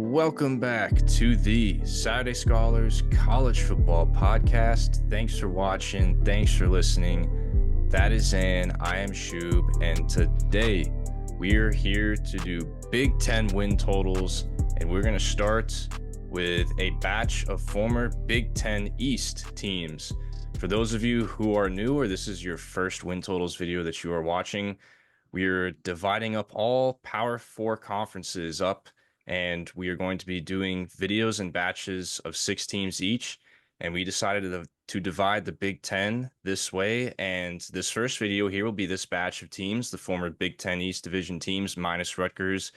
Welcome back to the Saturday Scholars College Football Podcast. Thanks for watching. Thanks for listening. That is Xan. I am Shoob, and today we are here to do Big Ten win totals, and we're going to start with a batch of former Big Ten East teams. For those of you who are new, or this is your first win totals video that you are watching, we're dividing up all Power 4 conferences up, and we are going to be doing videos in batches of 6 teams each. And we decided to divide the Big Ten this way. And this first video here will be this batch of teams, the former Big Ten East Division teams, minus Rutgers,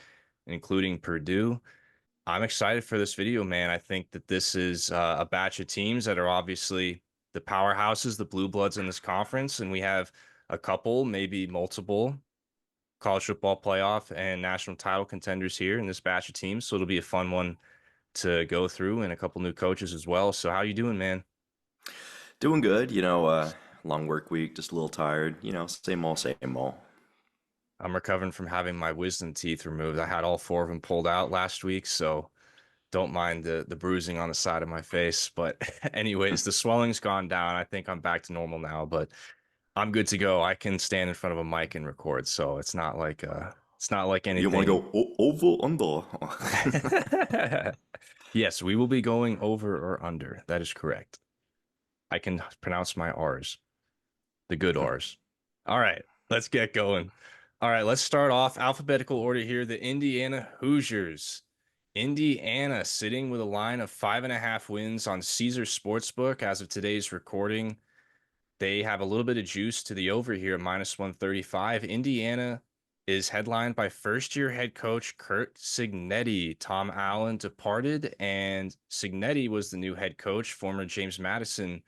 including Purdue. I'm excited for this video, man. I think that this is a batch of teams that are obviously the powerhouses, the blue bloods in this conference. And we have a couple, maybe multiple college football playoff and national title contenders here in this batch of teams. So it'll be a fun one to go through, and a couple new coaches as well. So how you doing, man? Doing good, long work week, just a little tired, same old, same old. I'm recovering from having my wisdom teeth removed. I had all 4 of them pulled out last week, so don't mind the bruising on the side of my face. But anyways, the swelling's gone down. I think I'm back to normal now, but I'm good to go. I can stand in front of a mic and record, so it's not like anything. You want to go over under? Yes, we will be going over or under. That is correct. I can pronounce my R's, the good R's. All right, let's get going. All right, let's start off alphabetical order here. The Indiana Hoosiers. Indiana sitting with a line of 5.5 wins on Caesar Sportsbook as of today's recording. They have a little bit of juice to the over here, minus 135. Indiana is headlined by first-year head coach Curt Cignetti. Tom Allen departed, and Cignetti was the new head coach, former James Madison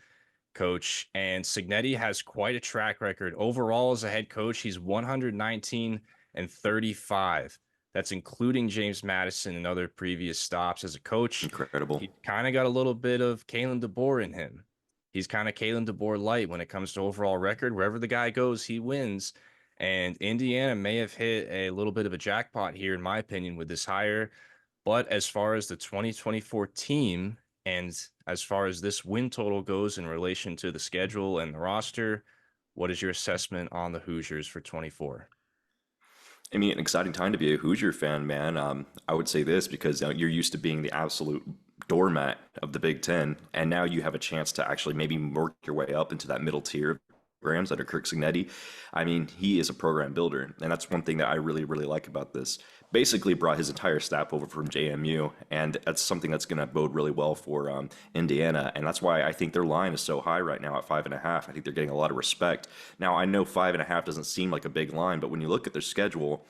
coach. And Cignetti has quite a track record. Overall, as a head coach, he's 119-35. That's including James Madison and other previous stops. As a coach, Incredible. He kind of got a little bit of Kalen DeBoer in him. He's kind of Kalen DeBoer light when it comes to overall record. Wherever the guy goes, he wins. And Indiana may have hit a little bit of a jackpot here, in my opinion, with this hire. But as far as the 2024 team, and as far as this win total goes in relation to the schedule and the roster, what is your assessment on the Hoosiers for 24? I mean, an exciting time to be a Hoosier fan, man. I would say this because you're used to being the absolute doormat of the Big Ten, and now you have a chance to actually maybe work your way up into that middle tier of programs under Curt Cignetti. I mean, he is a program builder, and that's one thing that I really, really like about this. Basically brought his entire staff over from JMU, and that's something that's going to bode really well for Indiana, and that's why I think their line is so high right now at 5.5. I think they're getting a lot of respect. Now, I know 5.5 doesn't seem like a big line, but when you look at their schedule,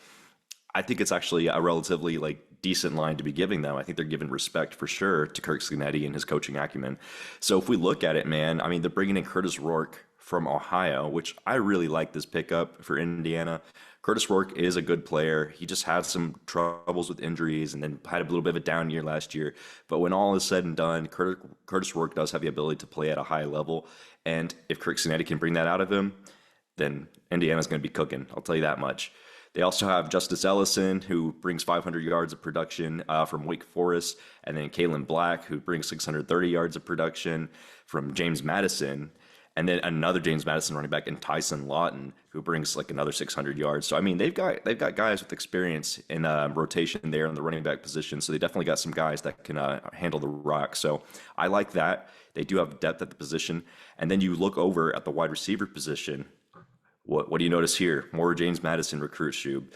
I think it's actually a relatively decent line to be giving them. I think they're giving respect for sure to Curt Cignetti and his coaching acumen. So if we look at it, man, I mean, they're bringing in Curtis Rourke from Ohio, which I really like this pickup for Indiana. Curtis Rourke is a good player. He just had some troubles with injuries and then had a little bit of a down year last year. But when all is said and done, Curtis Rourke does have the ability to play at a high level. And if Curt Cignetti can bring that out of him, then Indiana's going to be cooking. I'll tell you that much. They also have Justice Ellison, who brings 500 yards of production from Wake Forest, and then Kalen Black, who brings 630 yards of production from James Madison, and then another James Madison running back, and Tyson Lawton, who brings another 600 yards. So I mean, they've got guys with experience in rotation there in the running back position. So they definitely got some guys that can handle the rock. So I like that. They do have depth at the position, and then you look over at the wide receiver position. What do you notice here? More James Madison recruits, Shoob.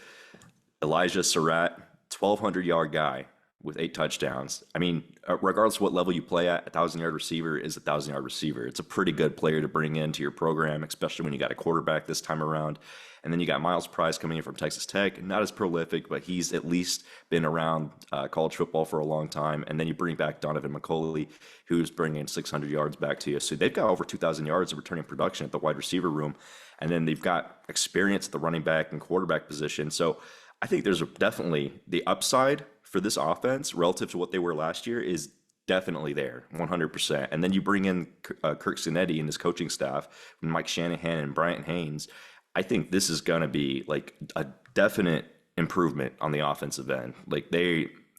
Elijah Surratt, 1,200-yard guy with 8 touchdowns. I mean, regardless of what level you play at, a 1,000-yard receiver is a 1,000-yard receiver. It's a pretty good player to bring into your program, especially when you got a quarterback this time around. And then you got Miles Price coming in from Texas Tech. Not as prolific, but he's at least been around college football for a long time. And then you bring back Donovan McCulley, who's bringing 600 yards back to you. So they've got over 2,000 yards of returning production at the wide receiver room. And then they've got experience at the running back and quarterback position. So I think there's definitely the upside for this offense relative to what they were last year is definitely there, 100%. And then you bring in Curt Cignetti and his coaching staff, Mike Shanahan and Bryant Haynes. I think this is going to be a definite improvement on the offensive end.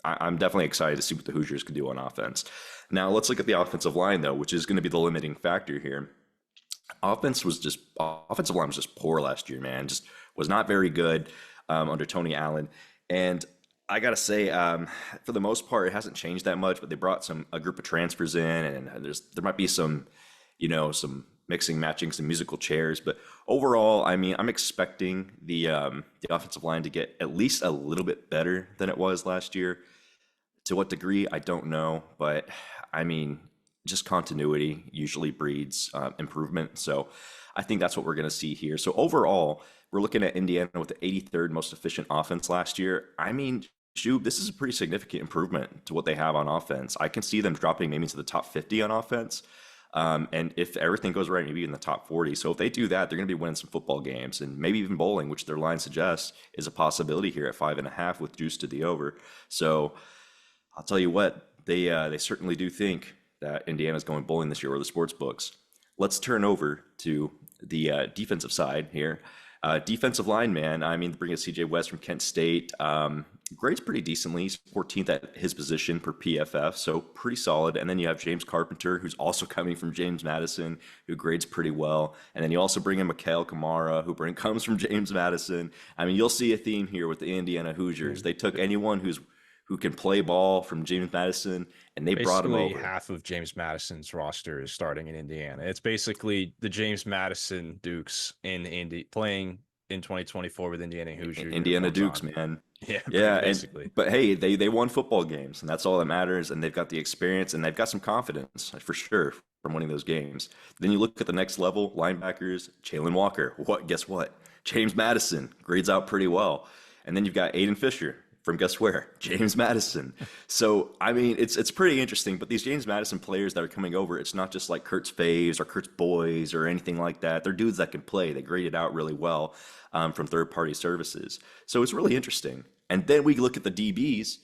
I'm definitely excited to see what the Hoosiers can do on offense. Now let's look at the offensive line though, which is going to be the limiting factor here. Offensive line was just poor last year, man. Just was not very good under Tony Allen. And I gotta say, for the most part, it hasn't changed that much. But they brought a group of transfers in, and there might be some, some mixing, matching, some musical chairs. But overall, I mean, I'm expecting the offensive line to get at least a little bit better than it was last year. To what degree, I don't know, but I mean, just continuity usually breeds improvement. So I think that's what we're going to see here. So overall, we're looking at Indiana with the 83rd most efficient offense last year. I mean, Shoob, this is a pretty significant improvement to what they have on offense. I can see them dropping maybe into the top 50 on offense. And if everything goes right, maybe in the top 40. So if they do that, they're going to be winning some football games and maybe even bowling, which their line suggests is a possibility here at 5.5 with juice to the over. So I'll tell you what, they certainly do think that Indiana's going bowling this year, or the sports books. Let's turn over to the defensive side here. Defensive line, man. I mean, bring a CJ West from Kent State. Grades pretty decently. He's 14th at his position per PFF, so pretty solid. And then you have James Carpenter, who's also coming from James Madison, who grades pretty well. And then you also bring in Mikhail Kamara, who comes from James Madison. I mean, you'll see a theme here with the Indiana Hoosiers. They took anyone who can play ball from James Madison, and they brought him over. Half of James Madison's roster is starting in Indiana. It's basically the James Madison Dukes in Indy playing in 2024 with Indiana Hoosiers. Indiana Dukes, man. Yeah, basically. But hey, they won football games, and that's all that matters. And they've got the experience, and they've got some confidence for sure from winning those games. Then you look at the next level, linebackers, Jalen Walker. Guess what? James Madison grades out pretty well. And then you've got Aiden Fisher from guess where? James Madison. So, I mean, it's pretty interesting. But these James Madison players that are coming over, it's not just like Kurt's faves or Kurt's boys or anything like that. They're dudes that can play. They graded out really well from third-party services. So it's really interesting. And then we look at the DBs.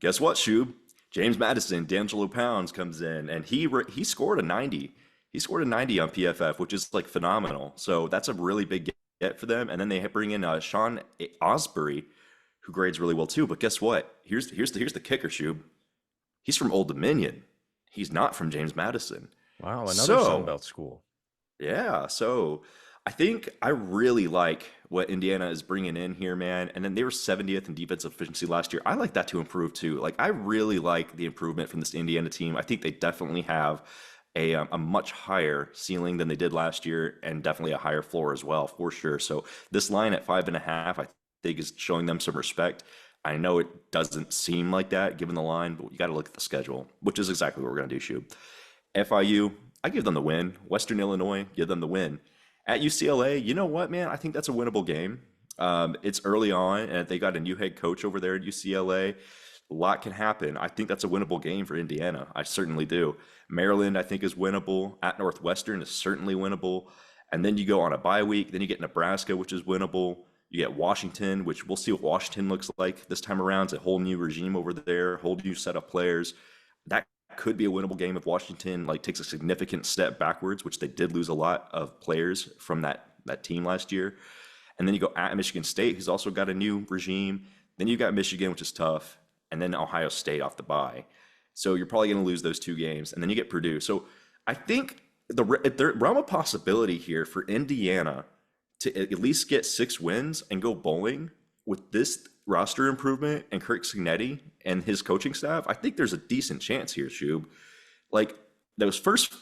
Guess what, Shoob? James Madison, D'Angelo Pounds comes in, and he scored a 90. He scored a 90 on PFF, which is like phenomenal. So that's a really big get for them. And then they bring in Sean Osbury, who grades really well too. But guess what? Here's the kicker, Shoob. He's from Old Dominion. He's not from James Madison. Wow, another Sunbelt school. Yeah, so I think I really like what Indiana is bringing in here, man. And then they were 70th in defensive efficiency last year. I like that to improve too. Like, I really like the improvement from this Indiana team. I think they definitely have a much higher ceiling than they did last year, and definitely a higher floor as well, for sure. So this line at 5.5, I think is showing them some respect. I know it doesn't seem like that given the line, but you got to look at the schedule, which is exactly what we're going to do, Shoob. FIU, I give them the win. Western Illinois, give them the win. At UCLA, you know what, man? I think that's a winnable game. It's early on, and they got a new head coach over there at UCLA. A lot can happen. I think that's a winnable game for Indiana. I certainly do. Maryland, I think, is winnable. At Northwestern is certainly winnable. And then you go on a bye week. Then you get Nebraska, which is winnable. You get Washington, which we'll see what Washington looks like this time around. It's a whole new regime over there, whole new set of players. That could be a winnable game if Washington takes a significant step backwards, which they did lose a lot of players from that team last year. And then you go at Michigan State, who's also got a new regime. Then you got Michigan, which is tough, and then Ohio State off the bye. So you're probably going to lose those two games, and then you get Purdue. So I think the realm of possibility here for Indiana to at least get 6 wins and go bowling with this roster improvement and Kirk Cignetti and his coaching staff, I think there's a decent chance here, Shoob. Like, those first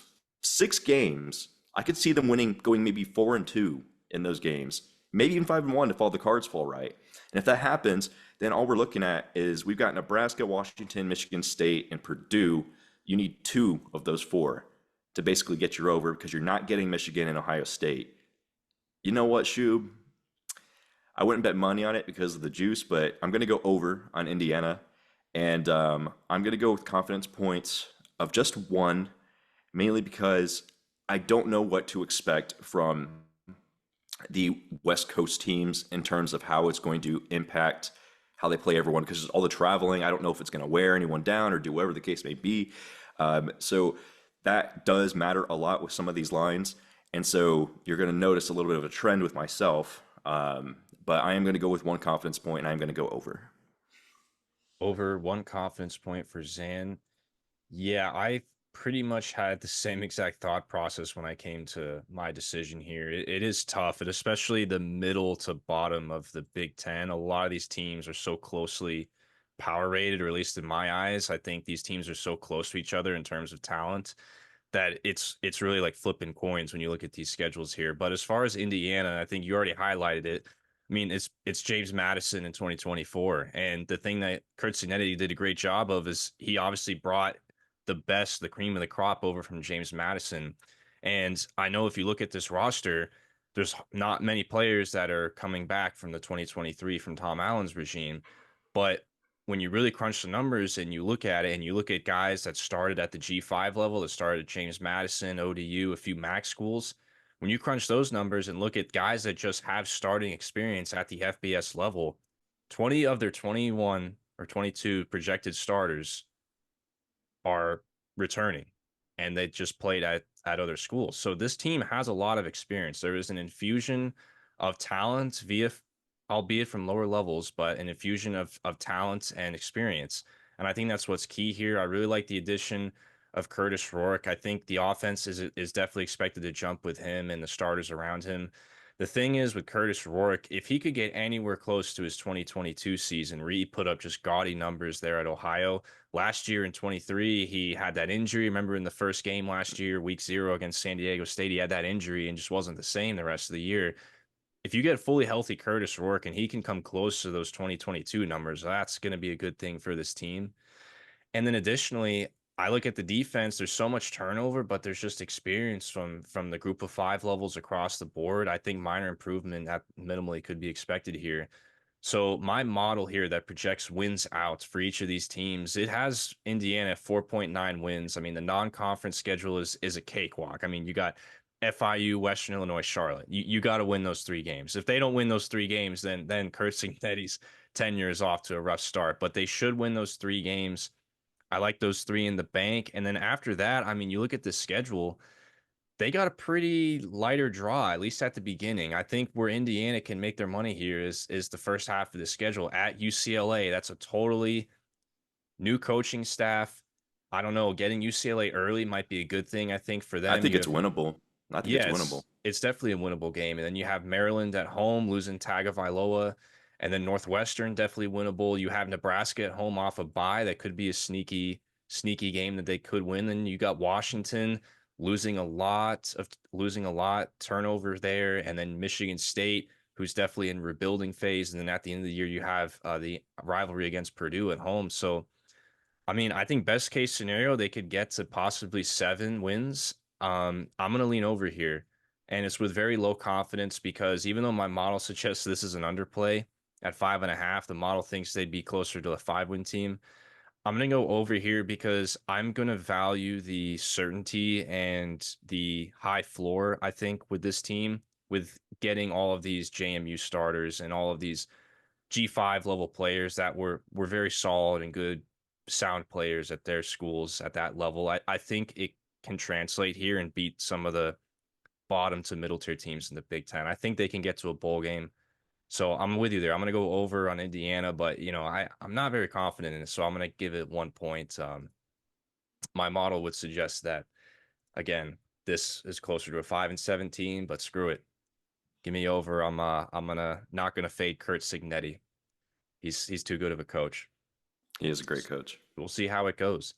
6 games, I could see them going maybe 4-2 in those games, maybe even 5-1 if all the cards fall right. And if that happens, then all we're looking at is we've got Nebraska, Washington, Michigan State, and Purdue. You need 2 of those 4 to basically get you over, because you're not getting Michigan and Ohio State. You know what, Shoob? I wouldn't bet money on it because of the juice, but I'm going to go over on Indiana. And I'm going to go with confidence points of just 1, mainly because I don't know what to expect from the West Coast teams in terms of how it's going to impact how they play everyone, because all the traveling, I don't know if it's going to wear anyone down or do whatever the case may be. So that does matter a lot with some of these lines. And so you're going to notice a little bit of a trend with myself. but I am going to go with 1 confidence point, and I'm going to go over. Over 1 confidence point for Xan. Yeah, I pretty much had the same exact thought process when I came to my decision here. It is tough, and especially the middle to bottom of the Big Ten. A lot of these teams are so closely power rated, or at least in my eyes, I think these teams are so close to each other in terms of talent that it's really like flipping coins when you look at these schedules here. But as far as Indiana, I think you already highlighted it. I mean, it's James Madison in 2024, and the thing that Kurt Signetti did a great job of is he obviously brought the best, the cream of the crop over from James Madison. And I know if you look at this roster, there's not many players that are coming back from the 2023 from Tom Allen's regime, but when you really crunch the numbers and you look at it and you look at guys that started at the G5 level, that started at James Madison, ODU, a few MAC schools, when you crunch those numbers and look at guys that just have starting experience at the FBS level, 20 of their 21 or 22 projected starters are returning and they just played at other schools. So this team has a lot of experience. There is an infusion of talent via, albeit from lower levels, but an infusion of talent and experience. And I think that's what's key here. I really like the addition of Curtis Rourke. I think the offense is definitely expected to jump with him and the starters around him. The thing is with Curtis Rourke, if he could get anywhere close to his 2022 season, where he put up just gaudy numbers there at Ohio. Last year in 23, he had that injury. Remember in the first game last year, week 0 against San Diego State, he had that injury and just wasn't the same the rest of the year. If you get fully healthy Curtis Rourke and he can come close to those 2022 numbers, that's going to be a good thing for this team. And then additionally, I look at the defense. There's so much turnover, but there's just experience from the group of five levels across the board. I think minor improvement at minimally could be expected here. So my model here that projects wins out for each of these teams, it has Indiana at 4.9 wins. I mean, the non-conference schedule is a cakewalk. I mean, you got FIU, Western Illinois, Charlotte. You got to win those 3 games. If they don't win those 3 games, then Kurt Cignetti's tenure is off to a rough start. But they should win those 3 games. I like those 3 in the bank. And then after that, I mean, you look at the schedule, they got a pretty lighter draw, at least at the beginning. I think where Indiana can make their money here is the first half of the schedule at UCLA. That's a totally new coaching staff. I don't know, getting UCLA early might be a good thing, I think, for I them. think You it's have, winnable. I think it's yeah, winnable. it's definitely a winnable game. And then you have Maryland at home losing Tagovailoa, and then Northwestern definitely winnable. You have Nebraska at home off a bye. That could be a sneaky game that they could win. Then you got Washington losing a lot turnover there, and then Michigan State, who's definitely in rebuilding phase. And then at the end of the year, you have the rivalry against Purdue at home. So I mean, I think best case scenario, they could get to possibly 7 wins. I'm going to lean over here. And it's with very low confidence because even though my model suggests this is an underplay at 5.5, the model thinks they'd be closer to a 5-win team. I'm going to go over here because I'm going to value the certainty and the high floor, I think, with this team, with getting all of these JMU starters and all of these G5 level players that were very solid and good sound players at their schools at that level. I think it can translate here and beat some of the bottom to middle tier teams in the Big Ten. I think they can get to a bowl game. So I'm with you there. I'm going to go over on Indiana, but I'm not very confident in it. So I'm going to give it 1 point. My model would suggest that again, this is closer to a 5-17, but screw it. Give me over. I'm gonna not gonna fade Kurt Signetti. He's too good of a coach. He is a great coach. We'll see how it goes.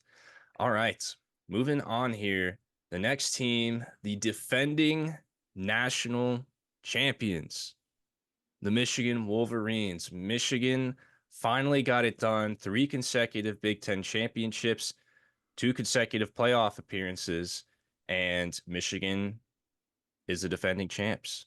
All right. Moving on here. The next team, the defending national champions, the Michigan Wolverines. Michigan finally got it done. 3 consecutive Big Ten championships, 2 consecutive playoff appearances, and Michigan is the defending champs.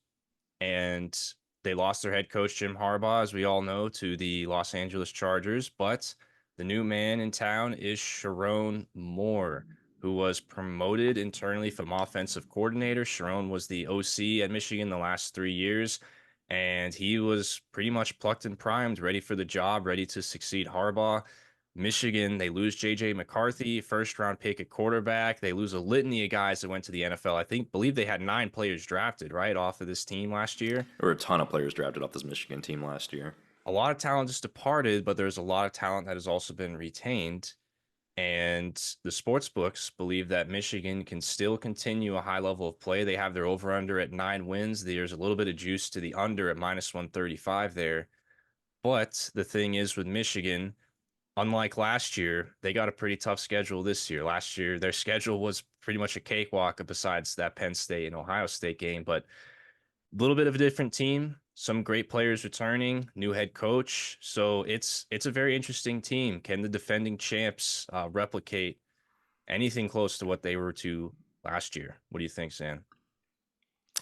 And they lost their head coach, Jim Harbaugh, as we all know, to the Los Angeles Chargers. But the new man in town is Sharon Moore, who was promoted internally from offensive coordinator. Sharon was the OC at Michigan the last 3 years, and he was pretty much plucked and primed, ready for the job, ready to succeed Harbaugh. Michigan, they lose J.J. McCarthy, first round pick at quarterback. They lose a litany of guys that went to the NFL. Believe they had 9 players drafted, right, off of this team last year. There were a ton of players drafted off this Michigan team last year. A lot of talent just departed, but there's a lot of talent that has also been retained. And the sports books believe that Michigan can still continue a high level of play. They have their over under at 9 wins. There's a little bit of juice to the under at minus 135 there. But the thing is with Michigan, unlike last year, they got a pretty tough schedule this year. Last year, their schedule was pretty much a cakewalk besides that Penn State and Ohio State game, but a little bit of a different team, some great players returning, new head coach. So it's a very interesting team. Can the defending champs replicate anything close to what they were to last year? What do you think, Xan?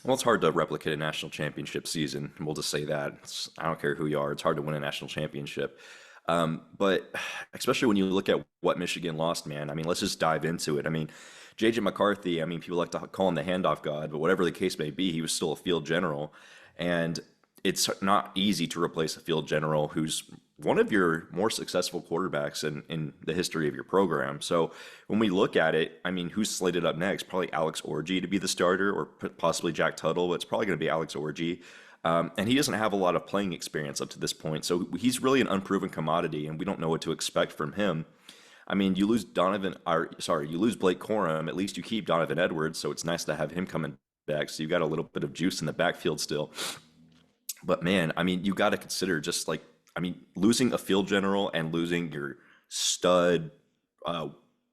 Well, it's hard to replicate a national championship season. We'll just say that. I don't care who you are. It's hard to win a national championship. But especially when you look at what Michigan lost, man, I mean, let's just dive into it. I mean, J.J. McCarthy, I mean, people like to call him the handoff god, but whatever the case may be, he was still a field general. And it's not easy to replace a field general who's one of your more successful quarterbacks in the history of your program. So when we look at it, I mean, who's slated up next? Probably Alex Orji to be the starter, or possibly Jack Tuttle, but it's probably going to be Alex Orji. And he doesn't have a lot of playing experience up to this point. So he's really an unproven commodity, and we don't know what to expect from him. I mean, you lose you lose Blake Corum. At least you keep Donovan Edwards, so it's nice to have him coming back. So you've got a little bit of juice in the backfield still. But man, I mean, you got to consider losing a field general and losing your stud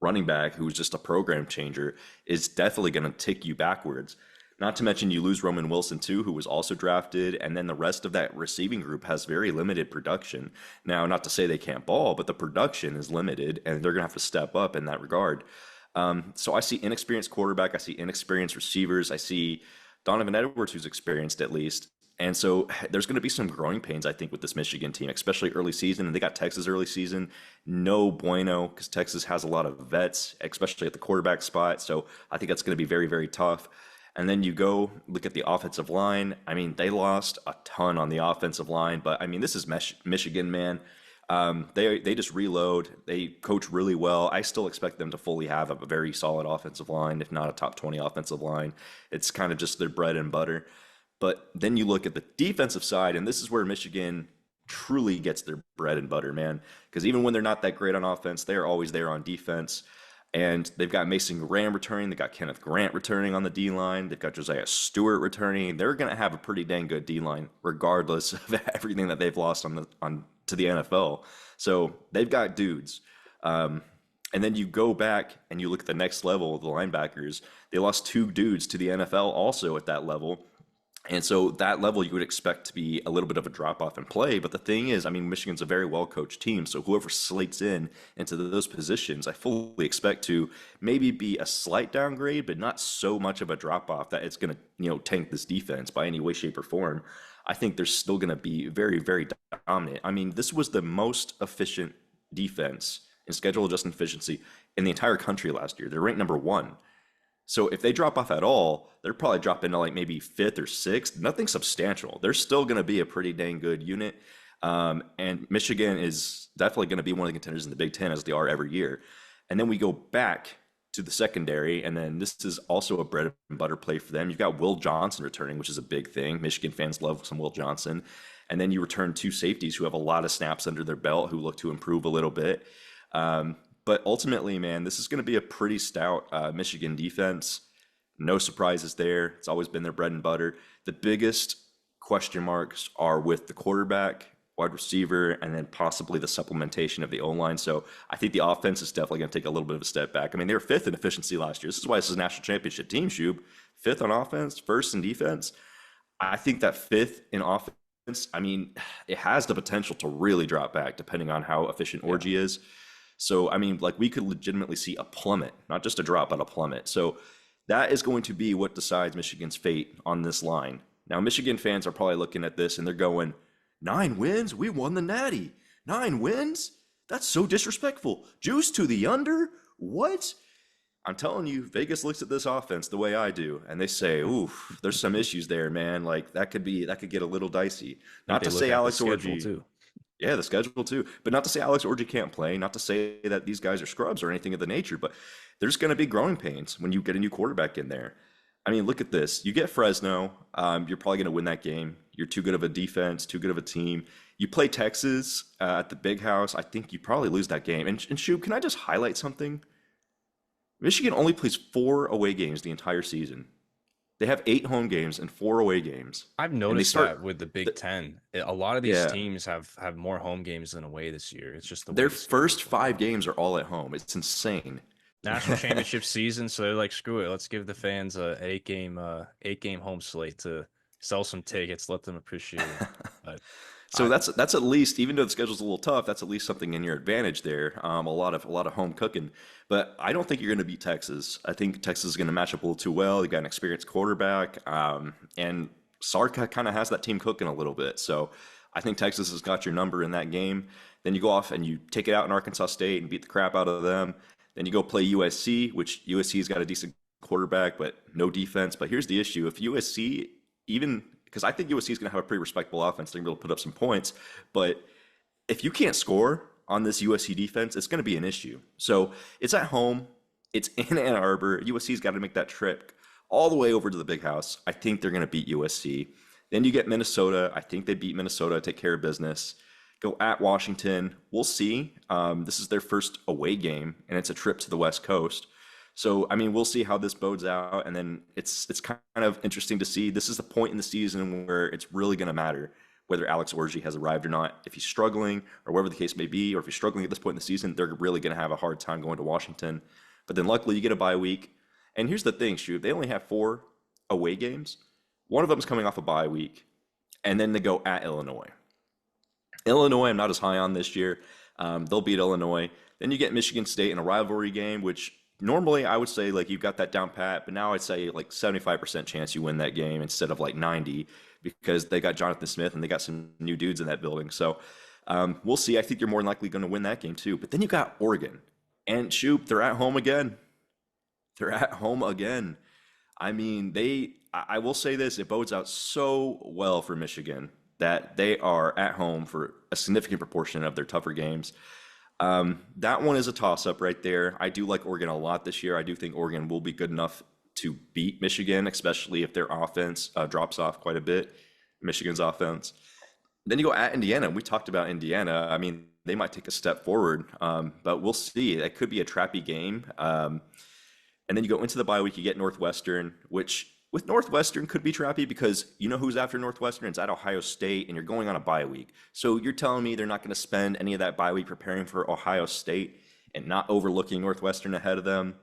running back who's just a program changer is definitely going to tick you backwards. Not to mention you lose Roman Wilson too, who was also drafted, and then the rest of that receiving group has very limited production. Now, not to say they can't ball, but the production is limited, and they're going to have to step up in that regard. So I see inexperienced quarterback, I see inexperienced receivers, I see Donovan Edwards, who's experienced at least. And so there's going to be some growing pains, I think, with this Michigan team, especially early season. And they got Texas early season. No bueno, because Texas has a lot of vets, especially at the quarterback spot. So I think that's going to be very, very tough. And then you go look at the offensive line. I mean, they lost a ton on the offensive line, but I mean, this is Michigan, man. They just reload. They coach really well. I still expect them to fully have a very solid offensive line, if not a top 20 offensive line. It's kind of just their bread and butter. But then you look at the defensive side, and this is where Michigan truly gets their bread and butter, man. Because even when they're not that great on offense, they're always there on defense. And they've got Mason Graham returning. They've got Kenneth Grant returning on the D-line. They've got Josiah Stewart returning. They're going to have a pretty dang good D-line, regardless of everything that they've lost to the NFL. So they've got dudes. And then you go back and you look at the next level, the linebackers. They lost 2 dudes to the NFL also at that level. And so that level you would expect to be a little bit of a drop-off in play. But the thing is, I mean, Michigan's a very well-coached team. So whoever slates into those positions, I fully expect to maybe be a slight downgrade, but not so much of a drop-off that it's going to, tank this defense by any way, shape, or form. I think they're still going to be very, very dominant. I mean, this was the most efficient defense in schedule adjusted efficiency in the entire country last year. They're ranked number 1. So if they drop off at all, they're probably dropping to like maybe 5th or 6th. Nothing substantial. They're still going to be a pretty dang good unit. And Michigan is definitely going to be one of the contenders in the Big Ten, as they are every year. And then we go back to the secondary, and then this is also a bread and butter play for them. You've got Will Johnson returning, which is a big thing. Michigan fans love some Will Johnson. And then you return 2 safeties who have a lot of snaps under their belt, who look to improve a little bit. But ultimately, man, this is going to be a pretty stout Michigan defense. No surprises there. It's always been their bread and butter. The biggest question marks are with the quarterback, wide receiver, and then possibly the supplementation of the O-line. So I think the offense is definitely going to take a little bit of a step back. I mean, they were 5th in efficiency last year. This is why this is a national championship team, Shoob. 5th on offense, 1st in defense. I think that 5th in offense, I mean, it has the potential to really drop back depending on how efficient Orji is. So, I mean, like, we could legitimately see a plummet, not just a drop, but a plummet. So that is going to be what decides Michigan's fate on this line. Now, Michigan fans are probably looking at this and they're going, 9 wins? We won the Natty. 9 wins? That's so disrespectful. Juice to the under? What? I'm telling you, Vegas looks at this offense the way I do, and they say, "Ooh, there's some issues there, man. Like that could get a little dicey." Not to say Alex Orji. Yeah, the schedule too. But not to say Alex Orji can't play, not to say that these guys are scrubs or anything of the nature, but there's going to be growing pains when you get a new quarterback in there. I mean, look at this. You get Fresno, you're probably going to win that game. You're too good of a defense, too good of a team. You play Texas at the Big House. I think you probably lose that game. And Shub, can I just highlight something? Michigan only plays 4 away games the entire season. They have 8 home games and 4 away games, I've and they noticed start. that with the Big The, Ten. A lot of these yeah, teams have more home games than away this year. It's just the way their the schedules first work. 5 games are all at home. It's insane. National championship season, so they're like, screw it. Let's give the fans a 8 game home slate to sell some tickets, let them appreciate it. But So I that's at least, even though the schedule's a little tough, that's at least something in your advantage there. A lot of home cooking, but I don't think you're going to beat Texas. I think Texas is going to match up a little too well. You got an experienced quarterback, and Sark kind of has that team cooking a little bit. So I think Texas has got your number in that game. Then you go off and you take it out in Arkansas State and beat the crap out of them. Then you go play USC, which USC's got a decent quarterback, but no defense. But here's the issue: if USC, even because I think USC is going to have a pretty respectable offense, they're going to be able to put up some points. But if you can't score on this USC defense, it's going to be an issue. So it's at home, it's in Ann Arbor. USC's got to make that trip all the way over to the Big House. I think they're going to beat USC. Then you get Minnesota. I think they beat Minnesota, take care of business. Go at Washington. We'll see. This is their first away game, and it's a trip to the West Coast. So, I mean, we'll see how this bodes out, and then it's kind of interesting to see. This is the point in the season where it's really going to matter whether Alex Orji has arrived or not. If he's struggling, or whatever the case may be, or if he's struggling at this point in the season, they're really going to have a hard time going to Washington. But then, luckily, you get a bye week. And here's the thing, Shu, they only have 4 away games. One of them is coming off a bye week, and then they go at Illinois. Illinois, I'm not as high on this year. They'll beat Illinois. Then you get Michigan State in a rivalry game, which normally I would say like you've got that down pat, but now I'd say like 75% chance you win that game instead of like 90 because they got Jonathan Smith and they got some new dudes in that building. So we'll see. I think you're more than likely going to win that game too. But then you got Oregon and Shoop. They're at home again. They're at home again. I mean, I will say this, it bodes out so well for Michigan that they are at home for a significant proportion of their tougher games. That one is a toss up right there. I do like Oregon a lot this year. I do think Oregon will be good enough to beat Michigan, especially if their offense drops off quite a bit, Michigan's offense. Then you go at Indiana. We talked about Indiana. I mean, they might take a step forward, but we'll see. That could be a trappy game. And then you go into the bye week, you get Northwestern, which with Northwestern could be trappy because you know who's after Northwestern? It's at Ohio State, and you're going on a bye week. So you're telling me they're not going to spend any of that bye week preparing for Ohio State and not overlooking Northwestern ahead of them?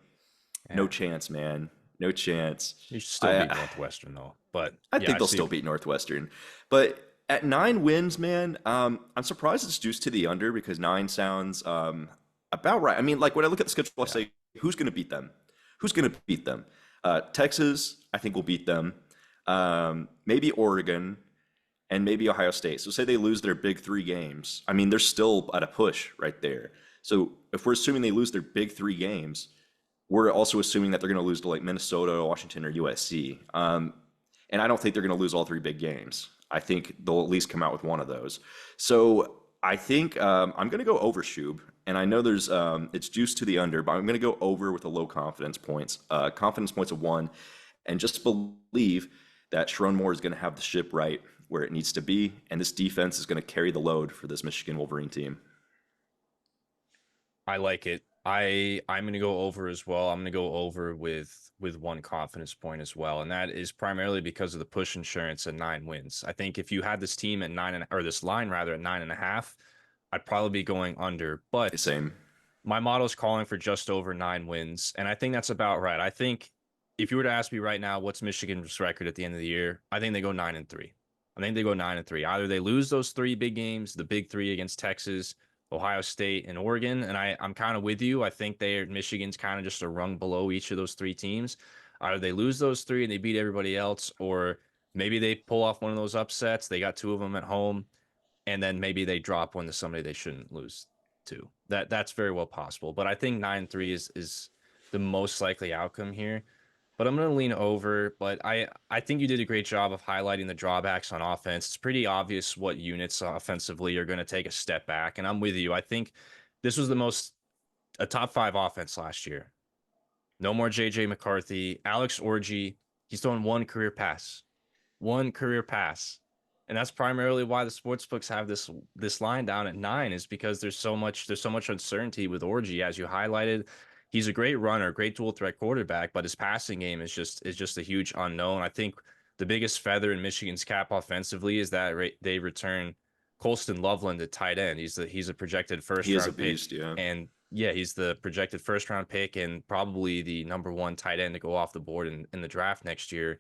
No yeah, chance, man. No chance. you should still beat I Northwestern though. But I yeah, think I they'll see. still beat Northwestern, but at 9 wins, man, I'm surprised it's juiced to the under because 9 sounds about right. I mean, like when I look at the schedule, I Yeah, say, who's going to beat them? Who's going to beat them? Texas, I think will beat them. Maybe Oregon and maybe Ohio State. So say they lose their big 3 games. I mean, they're still at a push right there. So if we're assuming they lose their big 3 games, we're also assuming that they're going to lose to like Minnesota, Washington, or USC. And I don't think they're going to lose all 3 big games. I think they'll at least come out with one of those. So I think I'm going to go over Shoob. And I know there's it's juiced to the under, but I'm going to go over with a low confidence points of 1, and just believe that Sharon Moore is going to have the ship right where it needs to be, and this defense is going to carry the load for this Michigan Wolverine team. I like it. I'm gonna go over as well. I'm gonna go over with 1 confidence point as well, and that is primarily because of the push insurance at 9 wins. I think if you had this team at or this line rather at 9.5, I'd probably be going under. But Same. my model is calling for just over 9 wins, and I think that's about right. I think if you were to ask me right now, what's Michigan's record at the end of the year? I think they go 9-3. I think they go 9-3. Either they lose those 3 big games, the big 3 against Texas, Ohio State, and Oregon, and I'm kind of with you. I think Michigan's kind of just a rung below each of those 3 teams. Either they lose those 3 and they beat everybody else, or maybe they pull off one of those upsets. They got 2 of them at home, and then maybe they drop one to somebody they shouldn't lose to. That's very well possible. But I think 9-3 is the most likely outcome here. but I'm going to lean over. But I think you did a great job of highlighting the drawbacks on offense. It's pretty obvious what units offensively are going to take a step back, and I'm with you. I think this was a top five offense last year. No more JJ McCarthy. Alex Orji, he's thrown one career pass. And that's primarily why the sportsbooks have this line down at 9 is because there's so much uncertainty with Orji. As you highlighted, he's a great runner, great dual threat quarterback, but his passing game is just a huge unknown. I think the biggest feather in Michigan's cap offensively is that they return Colston Loveland at tight end. He's a projected first He is a round pick, beast, yeah. and yeah, he's the projected first round pick and probably the number one tight end to go off the board in the draft next year.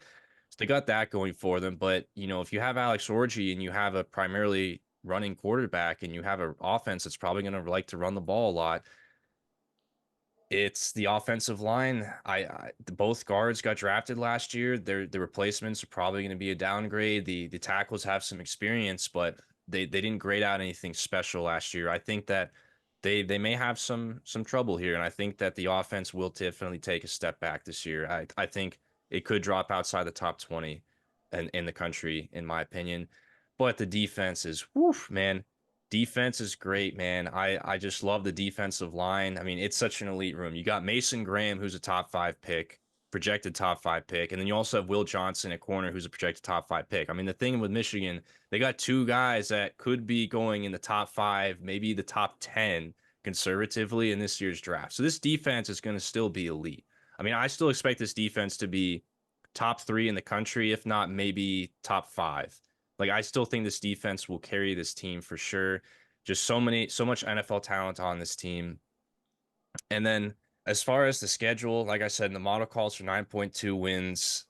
So they got that going for them. But, if you have Alex Orji and you have a primarily running quarterback and you have an offense that's probably going to like to run the ball a lot, it's the offensive line. Both guards got drafted last year. The replacements are probably going to be a downgrade. The tackles have some experience, but they didn't grade out anything special last year. I think that they may have some trouble here, and I think that the offense will definitely take a step back this year. I think it could drop outside the top 20 in the country, in my opinion. But the defense is, woof, man. Defense is great, man. I just love the defensive line. I mean, it's such an elite room. You got Mason Graham, who's a top five pick, projected top five pick, and then you also have Will Johnson at corner, who's a projected top five pick. I mean, the thing with Michigan, they got two guys that could be going in the top five, maybe the top 10 conservatively in this year's draft. So this defense is going to still be elite. I mean, I still expect this defense to be top 3 in the country, if not maybe top 5. Like, I still think this defense will carry this team for sure. Just so much NFL talent on this team. And then as far as the schedule, like I said, the model calls for 9.2 wins.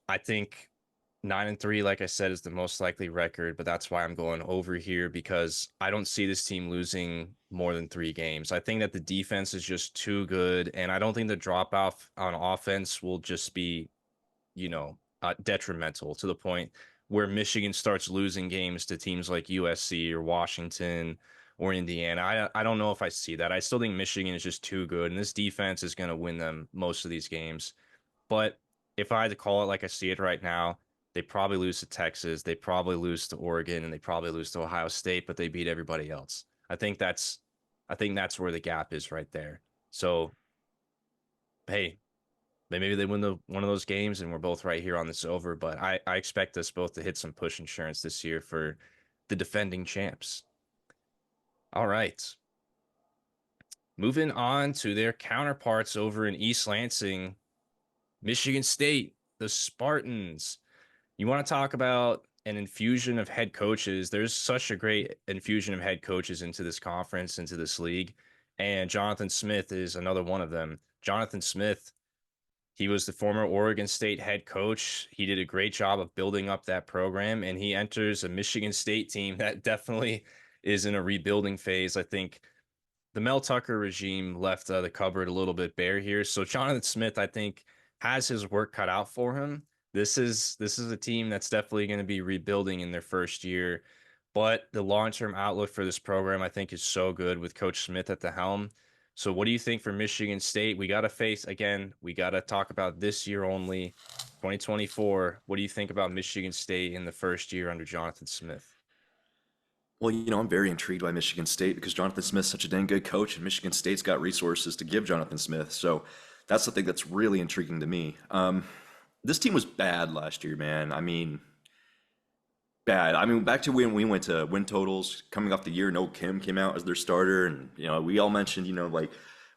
I think 9-3, like I said, is the most likely record, but that's why I'm going over here because I don't see this team losing more than 3 games. I think that the defense is just too good, and I don't think the drop off on offense will just be, detrimental to the point where Michigan starts losing games to teams like USC or Washington or Indiana. I don't know if I see that. I still think Michigan is just too good, and this defense is going to win them most of these games. But if I had to call it like I see it right now, they probably lose to Texas, they probably lose to Oregon, and they probably lose to Ohio State, but they beat everybody else. I think that's where the gap is right there. So, hey, maybe they win one of those games and we're both right here on this over, but I expect us both to hit some push insurance this year for the defending champs. All right. Moving on to their counterparts over in East Lansing, Michigan State, the Spartans. You want to talk about an infusion of head coaches. There's such a great infusion of head coaches into this conference, into this league. And Jonathan Smith is another one of them. Jonathan Smith, he was the former Oregon State head coach. He did a great job of building up that program, and he enters a Michigan State team that definitely is in a rebuilding phase. I think the Mel Tucker regime left the cupboard a little bit bare here. So Jonathan Smith, I think, has his work cut out for him. This is a team that's definitely going to be rebuilding in their first year, but the long-term outlook for this program, I think, is so good with Coach Smith at the helm. So what do you think for Michigan State? We got to talk about this year only, 2024. What do you think about Michigan State in the first year under Jonathan Smith? Well, I'm very intrigued by Michigan State because Jonathan Smith's such a dang good coach, and Michigan State's got resources to give Jonathan Smith. So that's the thing that's really intriguing to me. This team was bad last year, man. I mean, bad. I mean, back to when we went to win totals coming off the year, no Kim came out as their starter, and we all mentioned, like,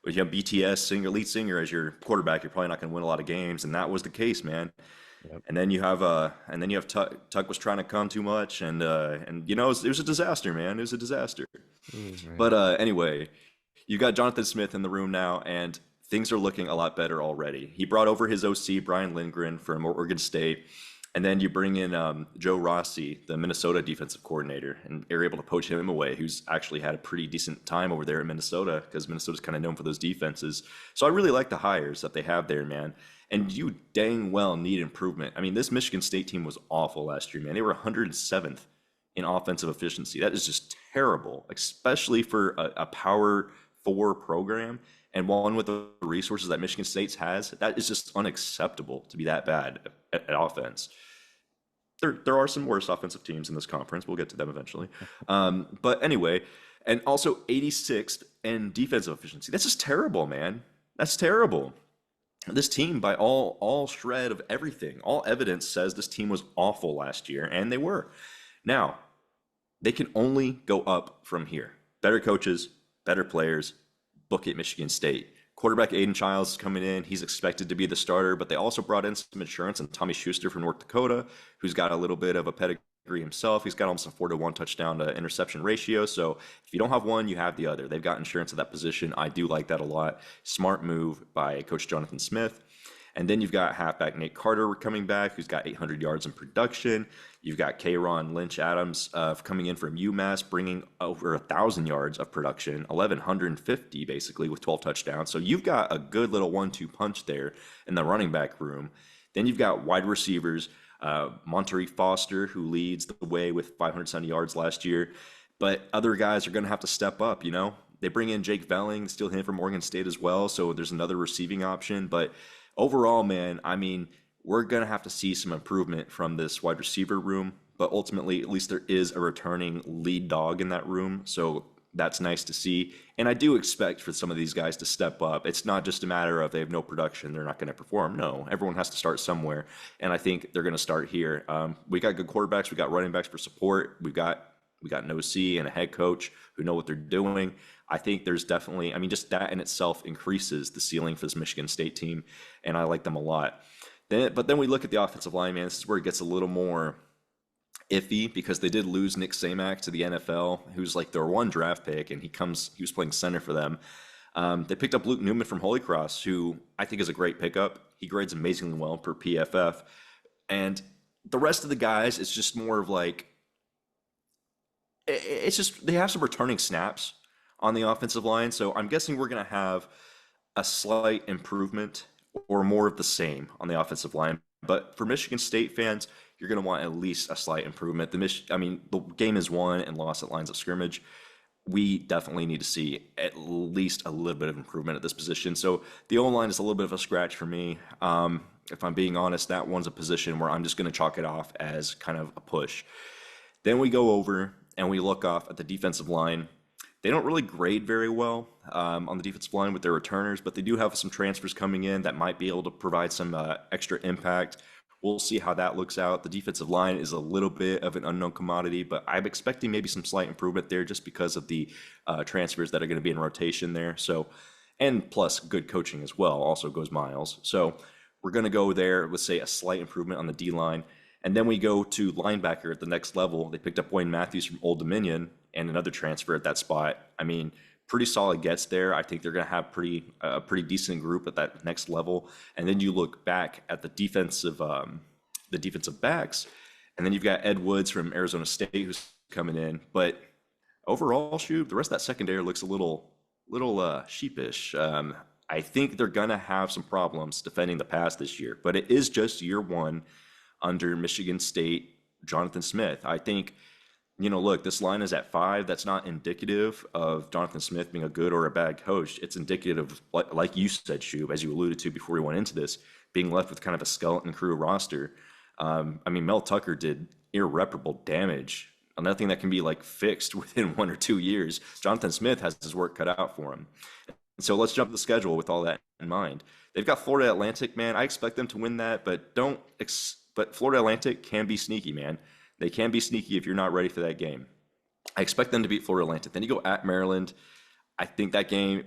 if you have BTS singer, lead singer as your quarterback, you're probably not going to win a lot of games, and that was the case, man. Yep. And then you have Tuck. Tuck was trying to come too much, and it was a disaster, man. It was a disaster. Right. But anyway, you got Jonathan Smith in the room now, and things are looking a lot better already. He brought over his OC, Brian Lindgren, from Oregon State. And then you bring in Joe Rossi, the Minnesota defensive coordinator, and you're able to poach him away, who's actually had a pretty decent time over there in Minnesota because Minnesota's kind of known for those defenses. So I really like the hires that they have there, man. And you dang well need improvement. I mean, this Michigan State team was awful last year, man. They were 107th in offensive efficiency. That is just terrible, especially for a Power 4 program. and one with the resources that Michigan State has, that is just unacceptable to be that bad at offense. There are some worse offensive teams in this conference. We'll get to them eventually. But anyway, and also 86th in defensive efficiency. That's just terrible, man. That's terrible. This team, by all shred of everything, all evidence says this team was awful last year, and they were. Now, they can only go up from here. Better coaches, better players, book at Michigan State. Quarterback Aiden Childs is coming in. He's expected to be the starter, but they also brought in some insurance and Tommy Schuster from North Dakota, who's got a little bit of a pedigree himself. He's got almost a 4-to-1 touchdown to interception ratio. So if you don't have one, you have the other. They've got insurance at that position. I do like that a lot. Smart move by Coach Jonathan Smith. And then you've got halfback Nate Carter coming back, who's got 800 yards in production. You've got K'Ron Lynch Adams coming in from UMass, bringing over 1,000 yards of production, 1,150 basically with 12 touchdowns. So you've got a good little 1-2 punch there in the running back room. Then you've got wide receivers, Monterey Foster, who leads the way with 570 yards last year. But other guys are going to have to step up, you know. They bring in Jake Velling, steal him from Oregon State as well. So there's another receiving option. But overall, man, I mean, we're going to have to see some improvement from this wide receiver room, but ultimately, at least there is a returning lead dog in that room. So that's nice to see. And I do expect for some of these guys to step up. It's not just a matter of they have no production, they're not going to perform. No, everyone has to start somewhere. And I think they're going to start here. We got good quarterbacks. We got running backs for support. We got an OC and a head coach who know what they're doing. I think there's definitely, I mean, just that in itself increases the ceiling for this Michigan State team, and I like them a lot. But then we look at the offensive line, man. This is where it gets a little more iffy because they did lose Nick Samak to the NFL, who's like their one draft pick, and he was playing center for them. They picked up Luke Newman from Holy Cross, who I think is a great pickup. He grades amazingly well per PFF. And the rest of the guys, it's just more of like, it's just they have some returning snaps on the offensive line. So I'm guessing we're going to have a slight improvement or more of the same on the offensive line. But for Michigan State fans, you're going to want at least a slight improvement. The game is won and lost at lines of scrimmage. We definitely need to see at least a little bit of improvement at this position. So the O-line is a little bit of a scratch for me. If I'm being honest, that one's a position where I'm just going to chalk it off as kind of a push. Then we go over and we look off at the defensive line. They don't really grade very well on the defensive line with their returners, but they do have some transfers coming in that might be able to provide some extra impact. We'll see how that looks out. The defensive line is a little bit of an unknown commodity, but I'm expecting maybe some slight improvement there just because of the transfers that are going to be in rotation there. So, and plus good coaching as well also goes miles. So we're going to go there with, say, a slight improvement on the D-line. And then we go to linebacker at the next level. They picked up Wayne Matthews from Old Dominion and another transfer at that spot. I mean, pretty solid gets there. I think they're going to have a pretty decent group at that next level. And then you look back at the defensive backs, and then you've got Ed Woods from Arizona State who's coming in. But overall, Shoob, the rest of that secondary looks a little sheepish. I think they're going to have some problems defending the pass this year, but it is just year one under Michigan State, Jonathan Smith. I think, look, this line is at 5. That's not indicative of Jonathan Smith being a good or a bad coach. It's indicative, like you said, Shoob, as you alluded to before we went into this, being left with kind of a skeleton crew roster. Mel Tucker did irreparable damage. Nothing that can be fixed within 1 or 2 years. Jonathan Smith has his work cut out for him. So let's jump to the schedule with all that in mind. They've got Florida Atlantic, man. I expect them to win that, but But Florida Atlantic can be sneaky, man. They can be sneaky if you're not ready for that game. I expect them to beat Florida Atlantic. Then you go at Maryland. I think that game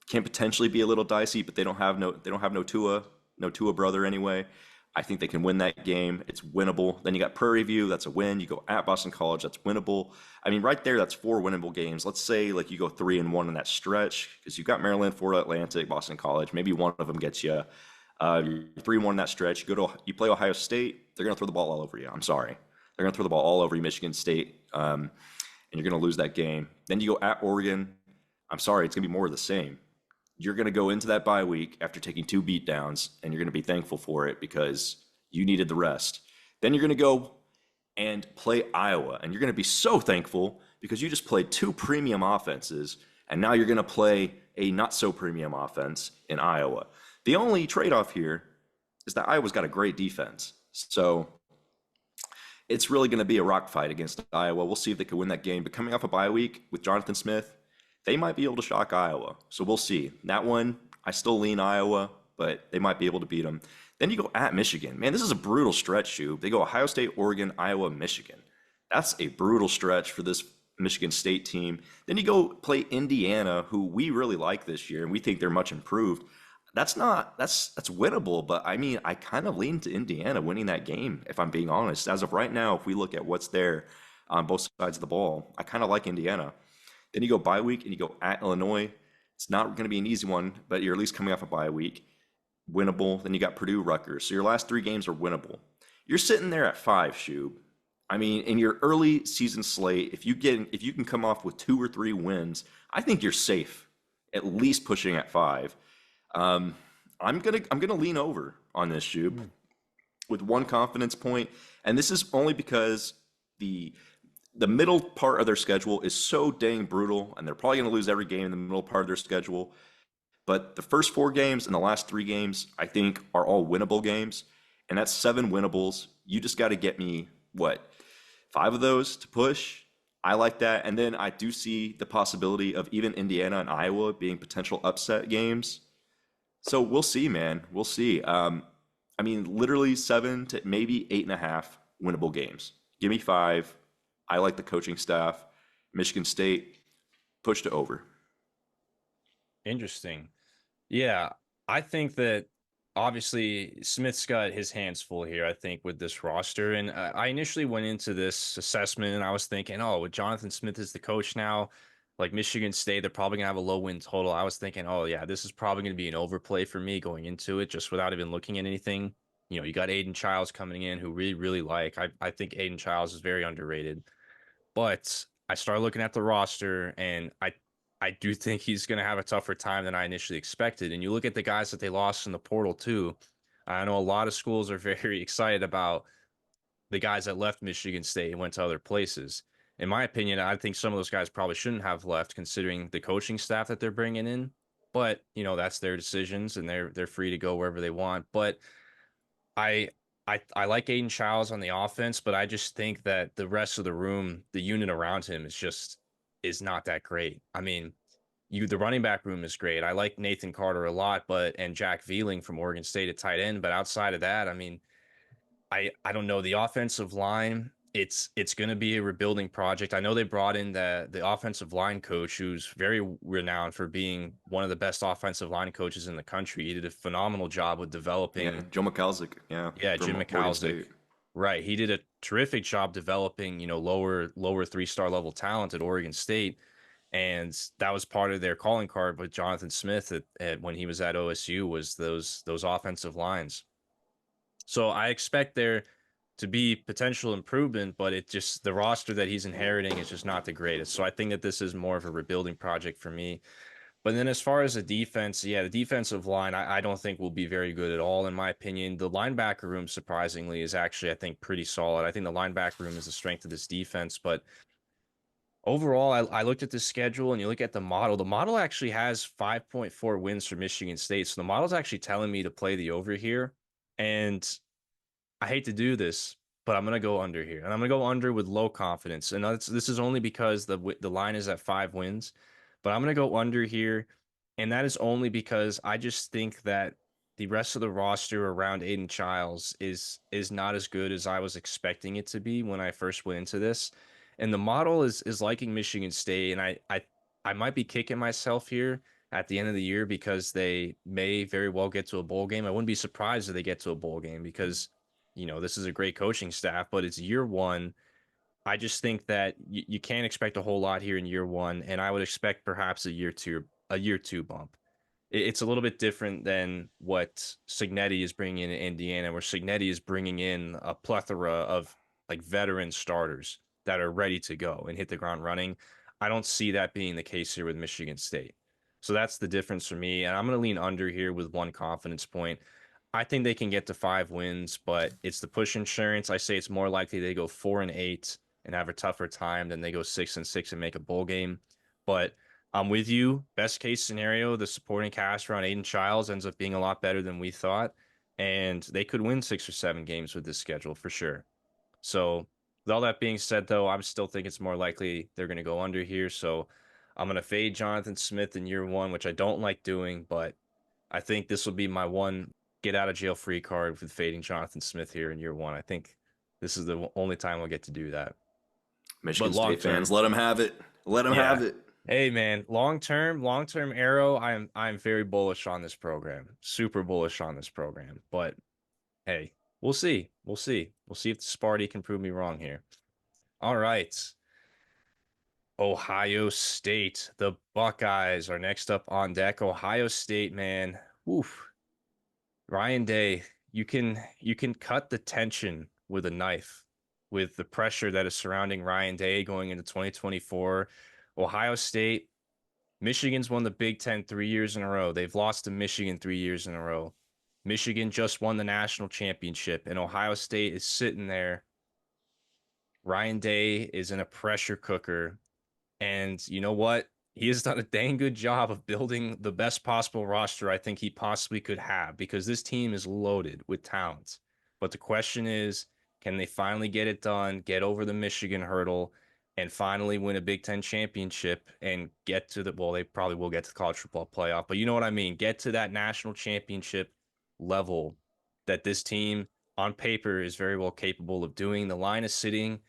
can potentially be a little dicey, but they don't have no Tua brother anyway. I think they can win that game. It's winnable. Then you got Prairie View. That's a win. You go at Boston College. That's winnable. I mean, right there, that's 4 winnable games. Let's say you go 3-1 in that stretch because you've got Maryland, Florida Atlantic, Boston College. Maybe one of them gets you 3-1 in that stretch. You play Ohio State. They're going to throw the ball all over you. I'm sorry. They're going to throw the ball all over you, Michigan State, and you're going to lose that game. Then you go at Oregon. I'm sorry. It's going to be more of the same. You're going to go into that bye week after taking 2 beatdowns, and you're going to be thankful for it because you needed the rest. Then you're going to go and play Iowa, and you're going to be so thankful because you just played 2 premium offenses, and now you're going to play a not so premium offense in Iowa. The only trade off here is that Iowa's got a great defense. So it's really going to be a rock fight against Iowa. We'll see if they can win that game. But coming off a bye week with Jonathan Smith, they might be able to shock Iowa. So we'll see. That one, I still lean Iowa, but they might be able to beat them. Then you go at Michigan. Man, this is a brutal stretch, Shoob. They go Ohio State, Oregon, Iowa, Michigan. That's a brutal stretch for this Michigan State team. Then you go play Indiana, who we really like this year, and we think they're much improved. That's winnable, but I mean, I kind of lean to Indiana winning that game, if I'm being honest. As of right now, if we look at what's there on both sides of the ball, I kind of like Indiana. Then you go bye week and you go at Illinois. It's not going to be an easy one, but you're at least coming off a bye week. Winnable. Then you got Purdue, Rutgers. So your last three games are winnable. You're sitting there at 5, Shoob. I mean, in your early season slate, if you can come off with 2 or 3 wins, I think you're safe. At least pushing at 5. I'm gonna lean over on this, Shoob, with one confidence point, and this is only because the middle part of their schedule is so dang brutal, and they're probably gonna lose every game in the middle part of their schedule. But the first 4 games and the last 3 games, I think, are all winnable games, and that's 7 winnables. You just got to get me what 5 of those to push. I like that, and then I do see the possibility of even Indiana and Iowa being potential upset games. So we'll see, man. We'll see. I mean, literally 7 to maybe 8.5 winnable games. Give me 5. I like the coaching staff. Michigan State, push to over. Interesting. Yeah, I think that obviously Smith's got his hands full here, I think, with this roster. And I initially went into this assessment and I was thinking, oh, with Jonathan Smith as the coach now, like Michigan State, they're probably going to have a low win total. I was thinking, oh, yeah, this is probably going to be an overplay for me going into it, just without even looking at anything. You know, you got Aiden Childs coming in who really like. I think Aiden Childs is very underrated. But I started looking at the roster, and I do think he's going to have a tougher time than I initially expected. And you look at the guys that they lost in the portal too. I know a lot of schools are very excited about the guys that left Michigan State and went to other places. In my opinion, I think some of those guys probably shouldn't have left, considering the coaching staff that they're bringing in. But you know, that's their decisions, and they're free to go wherever they want. But I I like Aiden Childs on the offense, but I just think that the rest of the room, the unit around him is not that great. I mean, the running back room is great. I like Nathan Carter a lot, and Jack Veling from Oregon State at tight end, but outside of that, I mean, I don't know. The offensive line, it's going to be a rebuilding project. I know they brought in the offensive line coach, who's very renowned for being one of the best offensive line coaches in the country. He did a phenomenal job with Yeah, developing. Joe McCalzick. Yeah, From Jim Oregon McCalzick. State. Right. He did a terrific job developing, lower 3-star level talent at Oregon State. And that was part of their calling card with Jonathan Smith when he was at OSU, was those offensive lines. So I expect there to be potential improvement, but the roster that he's inheriting is just not the greatest. So I think that this is more of a rebuilding project for me. But then as far as the defense, yeah, the defensive line, I don't think will be very good at all, in my opinion. The linebacker room, surprisingly, is actually, I think, pretty solid. I think the linebacker room is the strength of this defense. But overall, I looked at the schedule and you look at the model. The model actually has 5.4 wins for Michigan State. So the model's actually telling me to play the over here. And I hate to do this, but I'm gonna go under here, and I'm gonna go under with low confidence. And this is only because the line is at 5 wins, but I'm gonna go under here, and that is only because I just think that the rest of the roster around Aiden Childs is not as good as I was expecting it to be when I first went into this. And the model is liking Michigan State, and I might be kicking myself here at the end of the year because they may very well get to a bowl game. I wouldn't be surprised if they get to a bowl game because this is a great coaching staff, but it's year one. I just think that you can't expect a whole lot here in year one, and I would expect perhaps a year two bump. It's a little bit different than what Signetti is bringing in Indiana, where Signetti is bringing in a plethora of like veteran starters that are ready to go and hit the ground running. I don't see that being the case here with Michigan State. So that's the difference for me, and I'm going to lean under here with one confidence point. I think they can get to 5 wins, but it's the push insurance. I say it's more likely they go 4-8 and have a tougher time than they go 6-6 and make a bowl game. But I'm with you. Best case scenario, the supporting cast around Aiden Childs ends up being a lot better than we thought, and they could win 6 or 7 games with this schedule for sure. So, with all that being said, though, I'm still think it's more likely they're going to go under here. So, I'm going to fade Jonathan Smith in year one, which I don't like doing, but I think this will be my one get out of jail free card with fading Jonathan Smith here in year one. I think this is the only time I'll get to do that. But Michigan long State fans, term, let them have it. Let them yeah. have it. Hey man, long term arrow, I'm very bullish on this program. Super bullish on this program. But hey, we'll see. We'll see. We'll see if Sparty can prove me wrong here. All right. Ohio State. The Buckeyes are next up on deck. Ohio State, man. Oof. Ryan Day, you can cut the tension with a knife with the pressure that is surrounding Ryan Day going into 2024. Ohio State, Michigan's won the Big Ten 3 years in a row. They've lost to Michigan 3 years in a row. Michigan just won the national championship, and Ohio State is sitting there. Ryan Day is in a pressure cooker. And you know what? He has done a dang good job of building the best possible roster I think he possibly could have because this team is loaded with talent. But the question is, can they finally get it done, get over the Michigan hurdle, and finally win a Big Ten championship and get to the, well, they probably will get to the college football playoff, but you know what I mean? Get to that national championship level that this team on paper is very well capable of doing. The line is sitting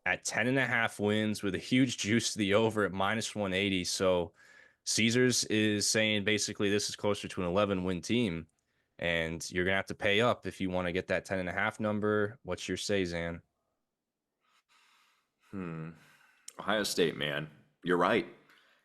at 10.5 wins with a huge juice to the over at -180. So Caesars is saying basically this is closer to an 11-win team, and you're going to have to pay up if you want to get that 10.5 number. What's your say, Xan? Ohio State, man, you're right.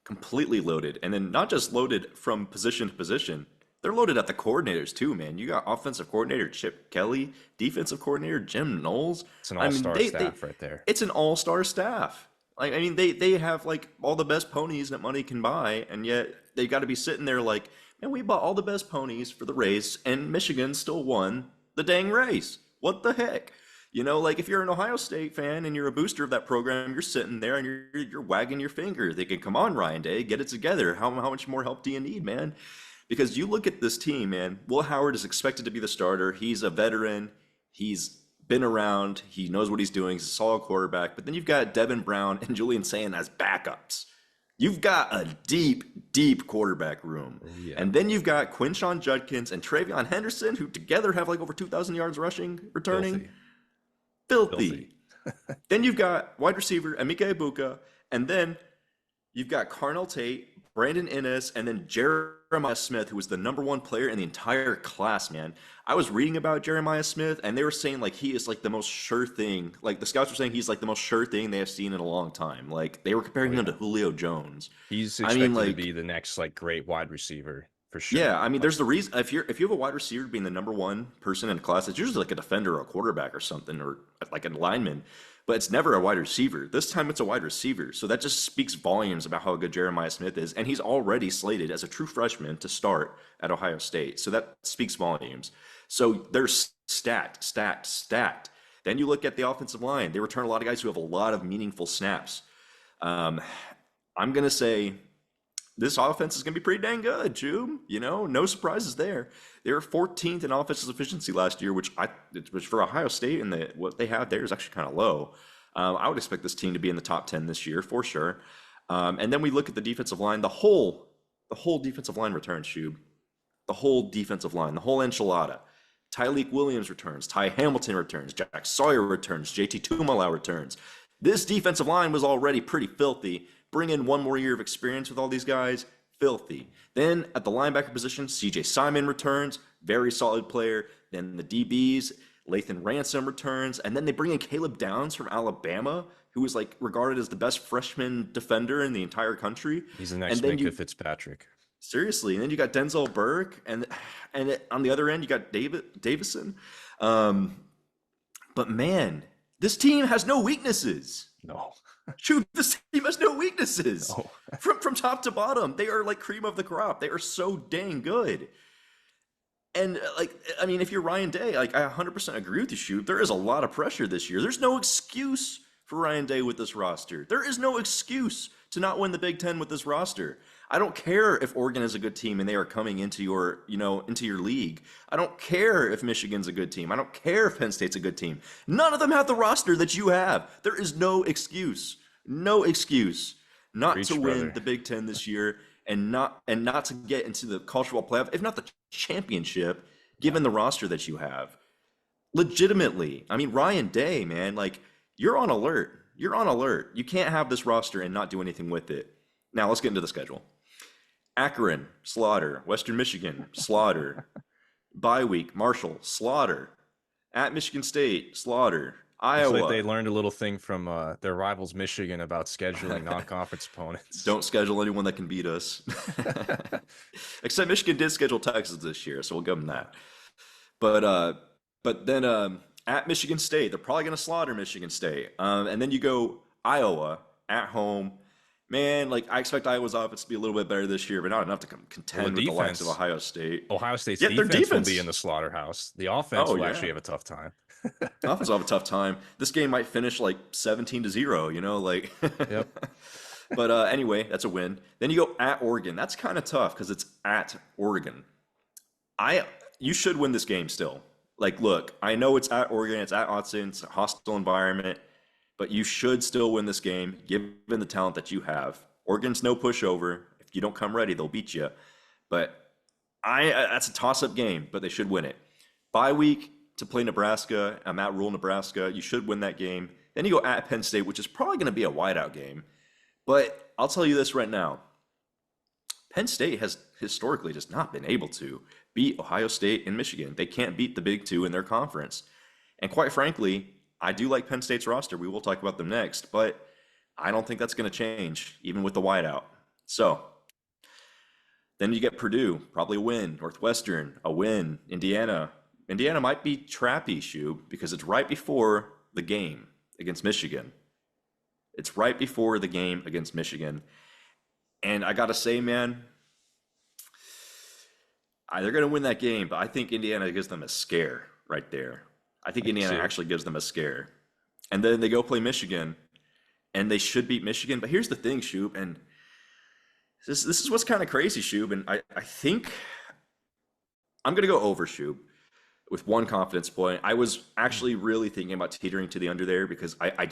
Completely loaded. And then not just loaded from position to position, they're loaded at the coordinators too, man. You got offensive coordinator Chip Kelly, defensive coordinator Jim Knowles. It's an I mean, all-star staff right there. it's an all-star staff. Like, I mean, they have like all the best ponies that money can buy, and yet they got to be sitting there like, man, we bought all the best ponies for the race, and Michigan still won the dang race. What the heck? You know, like if you're an Ohio State fan and you're a booster of that program, you're sitting there and you're wagging your finger, thinking, "Come on, Ryan Day, get it together. How much more help do you need, man?" Because you look at this team, man. Will Howard is expected to be the starter. He's a veteran. He's been around. He knows what he's doing. He's a solid quarterback. But then you've got Devin Brown and Julian Sayin as backups. You've got a deep, deep quarterback room. Oh, yeah. And then you've got Quinshon Judkins and Travion Henderson, who together have like over 2,000 yards rushing, returning. Filthy. Then you've got wide receiver Emeka Ibuka, and then you've got Carnell Tate, Brandon Innes, and then Jeremiah Smith, who was the #1 player in the entire class, man. I was reading about Jeremiah Smith, and they were saying like he is like the most sure thing. Like the scouts were saying he's like the most sure thing they have seen in a long time. Like they were comparing him to Julio Jones. He's expected to be the next like great wide receiver for sure. Yeah, I mean, there's the reason if you have a wide receiver being the #1 person in class, it's usually like a defender or a quarterback or something, or like a lineman, but it's never a wide receiver. This time it's a wide receiver, so that just speaks volumes about how good Jeremiah Smith is, and he's already slated as a true freshman to start at Ohio State, so that speaks volumes. So they're stacked, stacked, stacked. Then you look at the offensive line; they return a lot of guys who have a lot of meaningful snaps. I'm gonna say this offense is going to be pretty dang good, Shoob. You know, no surprises there. They were 14th in offensive efficiency last year, which for Ohio State and what they have there is actually kind of low. I would expect this team to be in the top 10 this year for sure. And then we look at the defensive line. The whole defensive line returns, Shoob. The whole defensive line, the whole enchilada. Tyleek Williams returns. Ty Hamilton returns. Jack Sawyer returns. JT Tumalau returns. This defensive line was already pretty filthy. Bring in one more year of experience with all these guys, filthy. Then at the linebacker position, CJ Simon returns, very solid player. Then the DBs, Lathan Ransom returns, and then they bring in Caleb Downs from Alabama, who is like regarded as the best freshman defender in the entire country. He's the next Minkah Fitzpatrick. Seriously, and then you got Denzel Burke, and on the other end you got Davison. But man, this team has no weaknesses. No. Shoot, this team has no weaknesses. No. From top to bottom. They are like cream of the crop. They are so dang good. And like, I mean, if you're Ryan Day, like I 100% agree with you, Shoot. There is a lot of pressure this year. There's no excuse for Ryan Day with this roster. There is no excuse to not win the Big Ten with this roster. I don't care if Oregon is a good team and they are coming into your, into your league. I don't care if Michigan's a good team. I don't care if Penn State's a good team. None of them have the roster that you have. There is no excuse not Preach, to win brother. the Big Ten this year and not to get into the college football playoff, if not the championship, given the roster that you have. Legitimately, I mean, Ryan Day, man, like, you're on alert. You're on alert. You can't have this roster and not do anything with it. Now let's get into the schedule. Akron, slaughter. Western Michigan, slaughter. Bye week, Marshall, slaughter. At Michigan State, slaughter. It's Iowa, like they learned a little thing from their rivals, Michigan, about scheduling non-conference opponents. don't schedule anyone that can beat us. Except Michigan did schedule Texas this year, so we'll give them that. But then at Michigan State, they're probably going to slaughter Michigan State. And then you go Iowa at home. Man, like, I expect Iowa's offense to be a little bit better this year, but not enough to contend with the likes of Ohio State. Ohio State's Yeah, their defense will defense. be in the slaughterhouse. The offense Oh, will yeah. actually have a tough time. Offense will have a tough time. This game might finish like 17-0, like. Yep. But anyway, that's a win. Then you go at Oregon. That's kind of tough because it's at Oregon. You should win this game still. Like, look, I know it's at Oregon, it's at Autzen, it's a hostile environment, but you should still win this game given the talent that you have. Oregon's no pushover. If you don't come ready, they'll beat you. But that's a toss-up game, but they should win it. Bye week to play Nebraska. I'm at Rule Nebraska. You should win that game. Then you go at Penn State, which is probably going to be a whiteout game. But I'll tell you this right now. Penn State has historically just not been able to beat Ohio State and Michigan. They can't beat the big two in their conference. And quite frankly, I do like Penn State's roster. We will talk about them next, but I don't think that's going to change, even with the whiteout. So then you get Purdue, probably a win. Northwestern, a win. Indiana. Indiana might be trappy, Shoob, because it's right before the game against Michigan. It's right before the game against Michigan. And I got to say, man, they're going to win that game, but I think Indiana gives them a scare right there. I think Indiana actually gives them a scare. And then they go play Michigan, and they should beat Michigan. But here's the thing, Shoob, and this is what's kind of crazy, Shoob, and I think I'm going to go over, Shoob, with one confidence point. I was actually really thinking about teetering to the under there because I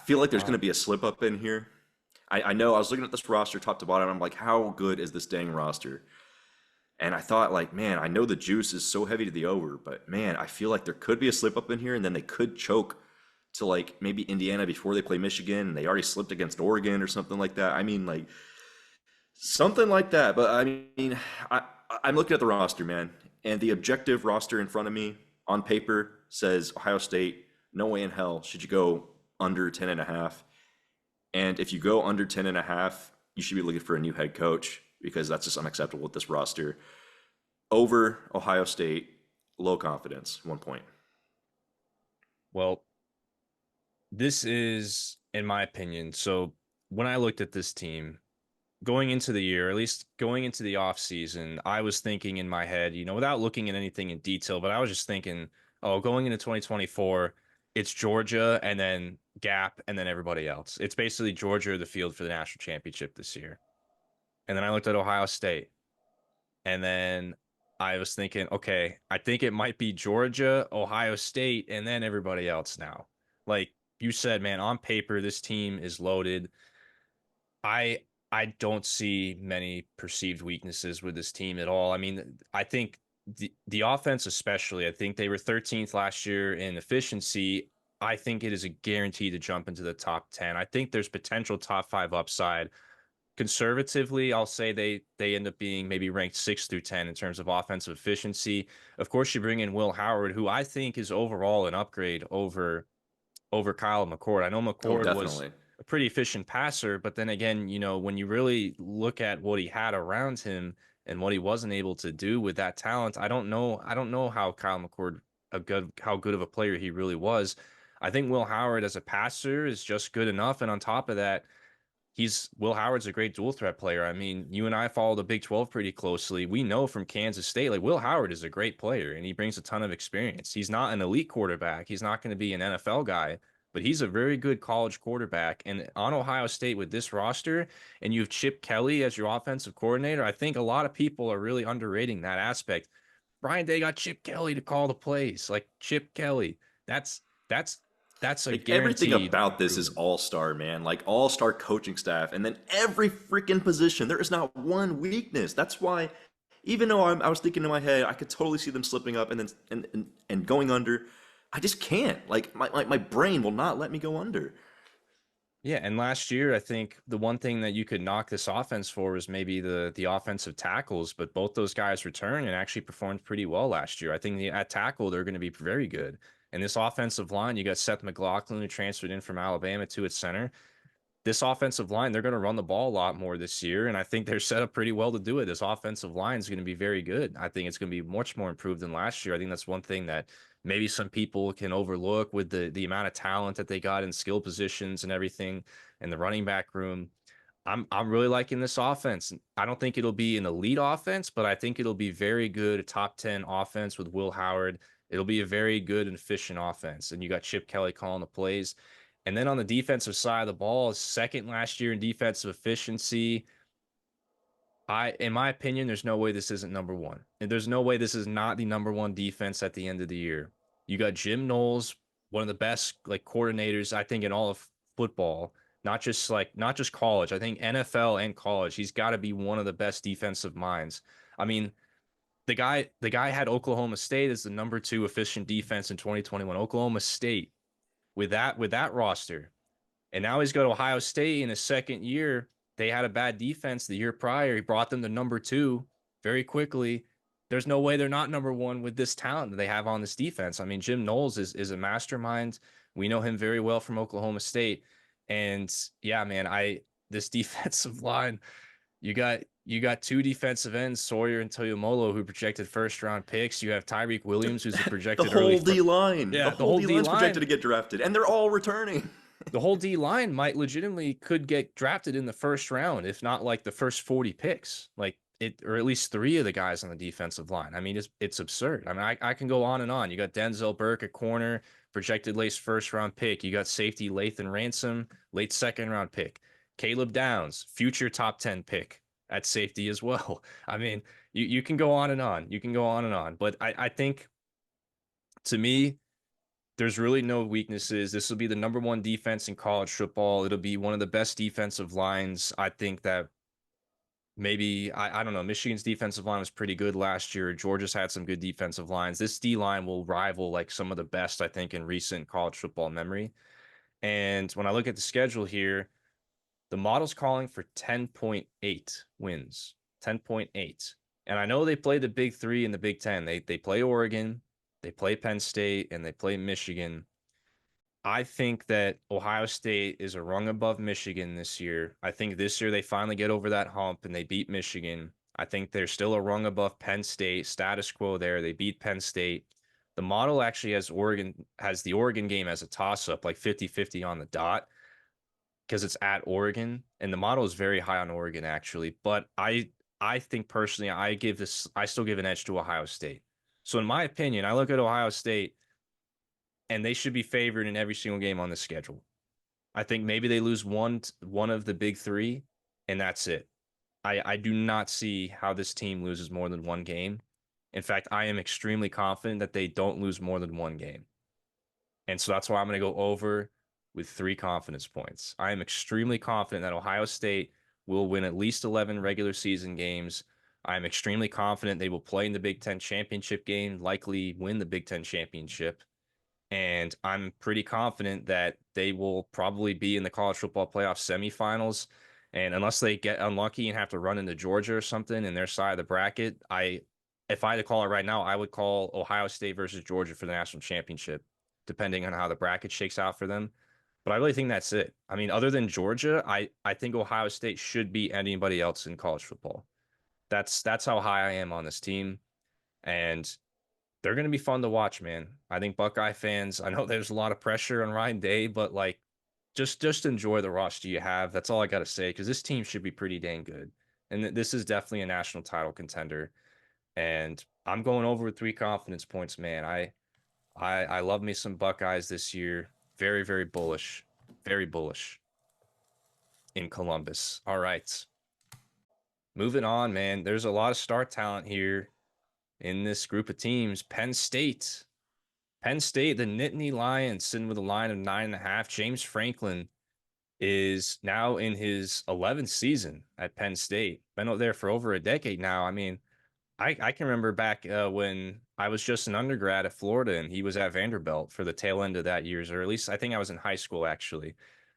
feel like there's going to be a slip up in here. I know I was looking at this roster top to bottom. I'm like, how good is this dang roster? And I thought, like, man, I know the juice is so heavy to the over, but man, I feel like there could be a slip up in here, and then they could choke to like maybe Indiana before they play Michigan, and they already slipped against Oregon or something like that. I mean, like something like that. But I mean, I'm looking at the roster, man, and the objective roster in front of me on paper says Ohio State. No way in hell should you go under 10.5. And if you go under 10.5, you should be looking for a new head coach because that's just unacceptable with this roster. Over Ohio State, low confidence, 1 point. Well, this is, in my opinion, so when I looked at this team going into the year, or at least going into the offseason, I was thinking in my head, without looking at anything in detail, but I was just thinking, going into 2024, it's Georgia and then Gap and then everybody else. It's basically Georgia or the field for the national championship this year. And then I looked at Ohio State. And then I was thinking, okay, I think it might be Georgia, Ohio State, and then everybody else now. Like you said, man, on paper, this team is loaded. I don't see many perceived weaknesses with this team at all. I mean, I think the offense especially, I think they were 13th last year in efficiency. I think it is a guarantee to jump into the top 10. I think there's potential top 5 upside. Conservatively, I'll say they end up being maybe ranked 6 through 10 in terms of offensive efficiency. Of course, you bring in Will Howard, who I think is overall an upgrade over Kyle McCord. I know McCord was a pretty efficient passer, but then again, when you really look at what he had around him and what he wasn't able to do with that talent, I don't know how Kyle McCord how good of a player he really was. I think Will Howard as a passer is just good enough, and on top of that, Will Howard's a great dual threat player. I mean, you and I follow the Big 12 pretty closely. We know from Kansas State, like Will Howard is a great player and he brings a ton of experience. He's not an elite quarterback. He's not going to be an NFL guy, but he's a very good college quarterback. And on Ohio State with this roster, and you have Chip Kelly as your offensive coordinator, I think a lot of people are really underrating that aspect. Brian Day got Chip Kelly to call the plays. Like Chip Kelly, that's that's that's a Like everything guaranteed about this is improvement. all-star, man. Like all-star coaching staff, and then every freaking position. There is not one weakness. That's why, even though I was thinking in my head, I could totally see them slipping up and then and going under. I just can't. Like my brain will not let me go under. Yeah, and last year I think the one thing that you could knock this offense for was maybe the offensive tackles, but both those guys returned and actually performed pretty well last year. I think at tackle they're going to be very good. And this offensive line, you got Seth McLaughlin who transferred in from Alabama to its center. This offensive line, they're going to run the ball a lot more this year, and I think they're set up pretty well to do it. This offensive line is going to be very good. I think it's going to be much more improved than last year. I think that's one thing that maybe some people can overlook with the amount of talent that they got in skill positions and everything in the running back room. I'm really liking this offense. I don't think it'll be an elite offense, but I think it'll be very good, a top 10 offense with Will Howard. It'll be a very good and efficient offense. And you got Chip Kelly calling the plays. And then on the defensive side of the ball, second last year in defensive efficiency. In my opinion, there's no way this isn't number one. And there's no way this is not the number one defense at the end of the year. You got Jim Knowles, one of the best like coordinators, I think, in all of football, not just college. I think NFL and college. He's got to be one of the best defensive minds. I mean, the guy had Oklahoma State as the number two efficient defense in 2021. Oklahoma State with that roster. And now he's got Ohio State in his second year. They had a bad defense the year prior. He brought them to number two very quickly. There's no way they're not number one with this talent that they have on this defense. I mean, Jim Knowles is a mastermind. We know him very well from Oklahoma State. And yeah, man, I this defensive line, you got two defensive ends, Sawyer and Toyomolo, who projected first round picks. You have Tyreek Williams, who's a The projected early whole D line, the yeah, the whole whole D D line's projected line to get drafted, and they're all returning. the whole D line might legitimately could get drafted in the first round, if not like the first 40 picks, like it, or at least three of the guys on the defensive line. I mean, it's absurd. I mean, I can go on and on. You got Denzel Burke at corner, projected late first round pick. You got safety Lathan Ransom, late second round pick. Caleb Downs, future top 10 pick at safety as well. I mean, you can go on and on. You can go on and on. But I think to me, there's really no weaknesses. This will be the number one defense in college football. It'll be one of the best defensive lines. I think that maybe, I don't know, Michigan's defensive line was pretty good last year. Georgia's had some good defensive lines. This D line will rival like some of the best, I think, in recent college football memory. And when I look at the schedule here, the model's calling for 10.8 wins, 10.8. And I know they play the big three in the Big Ten. They play Oregon, they play Penn State, and they play Michigan. I think that Ohio State is a rung above Michigan this year. I think this year they finally get over that hump and they beat Michigan. I think they're still a rung above Penn State, status quo there. They beat Penn State. The model actually has the Oregon game as a toss up, like 50-50 on the dot because it's at Oregon, and the model is very high on Oregon actually. But I think personally, I still give an edge to Ohio State. So in my opinion, I look at Ohio State and they should be favored in every single game on the schedule. I think maybe they lose one of the big three, and that's it. I do not see how this team loses more than one game. In fact, I am extremely confident that they don't lose more than one game. And so that's why I'm going to go over with 3 confidence points. I am extremely confident that Ohio State will win at least 11 regular season games. I'm extremely confident they will play in the Big Ten championship game, likely win the Big Ten championship. And I'm pretty confident that they will probably be in the college football playoff semifinals. And unless they get unlucky and have to run into Georgia or something in their side of the bracket, if I had to call it right now, I would call Ohio State versus Georgia for the national championship, depending on how the bracket shakes out for them. But I really think that's it. I mean, other than Georgia, I think Ohio State should beat anybody else in college football. That's how high I am on this team. And they're going to be fun to watch, man. I think Buckeye fans, I know there's a lot of pressure on Ryan Day, but like just enjoy the roster you have. That's all I got to say because this team should be pretty dang good. And this is definitely a national title contender. And I'm going over with 3 confidence points, man. I love me some Buckeyes this year. Very, very bullish. Very bullish in Columbus. All right. Moving on, man. There's a lot of star talent here in this group of teams. Penn State. Penn State, the Nittany Lions, sitting with a line of 9.5. James Franklin is now in his 11th season at Penn State. Been out there for over a decade now. I mean, I can remember back when I was just an undergrad at Florida and he was at Vanderbilt for the tail end of that year's, or at least I think I was in high school, actually.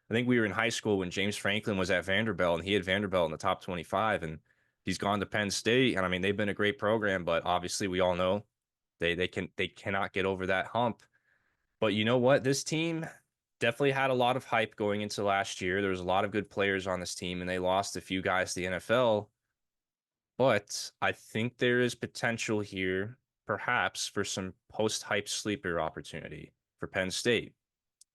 I think we were in high school when James Franklin was at Vanderbilt and he had Vanderbilt in the top 25 and he's gone to Penn State. And I mean, they've been a great program, but obviously we all know they cannot get over that hump. But you know what? This team definitely had a lot of hype going into last year. There was a lot of good players on this team and they lost a few guys to the NFL. But I think there is potential here, perhaps, for some post-hype sleeper opportunity for Penn State.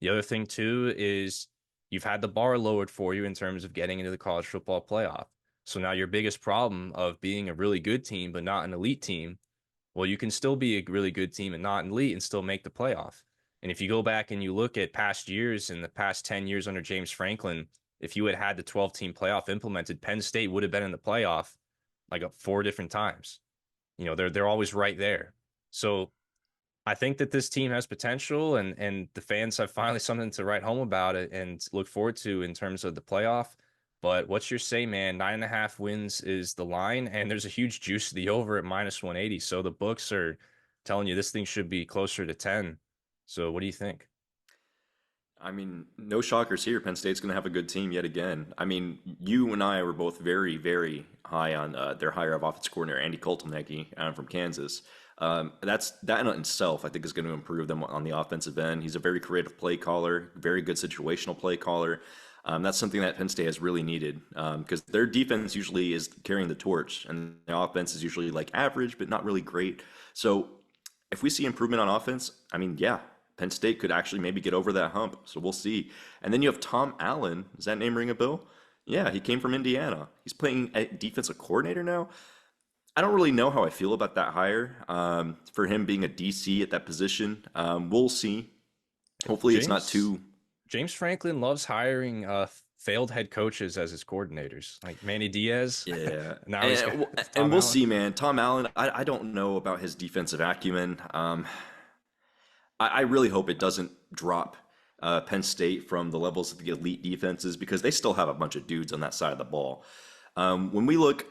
The other thing, too, is you've had the bar lowered for you in terms of getting into the college football playoff. So now your biggest problem of being a really good team, but not an elite team, well, you can still be a really good team and not an elite and still make the playoff. And if you go back and you look at past years, in the past 10 years under James Franklin, if you had had the 12-team playoff implemented, Penn State would have been in the playoff like 4 different times. You know, they're always right there. So I think that this team has potential and the fans have finally something to write home about it and look forward to in terms of the playoff. But what's your say, man? 9.5 wins is the line, and there's a huge juice to the over at -180. So the books are telling you this thing should be closer to 10. So what do you think? I mean, no shockers here. Penn State's going to have a good team yet again. I mean, you and I were both very, very high on their hire of offensive coordinator Andy Kolteneggy from Kansas. That in itself, I think, is going to improve them on the offensive end. He's a very creative play caller, very good situational play caller. That's something that Penn State has really needed because their defense usually is carrying the torch, and the offense is usually like average, but not really great. So if we see improvement on offense, I mean, yeah, Penn State could actually maybe get over that hump. So we'll see. And then you have Tom Allen. Does that name ring a bell? Yeah, he came from Indiana. He's playing a defensive coordinator now. I don't really know how I feel about that hire for him being a DC at that position. We'll see. Hopefully, it's not too. James Franklin loves hiring failed head coaches as his coordinators, like Manny Diaz. Yeah, Now and, he's got and Tom we'll Allen. see, man. Tom Allen. I don't know about his defensive acumen. I really hope it doesn't drop Penn State from the levels of the elite defenses because they still have a bunch of dudes on that side of the ball. When we look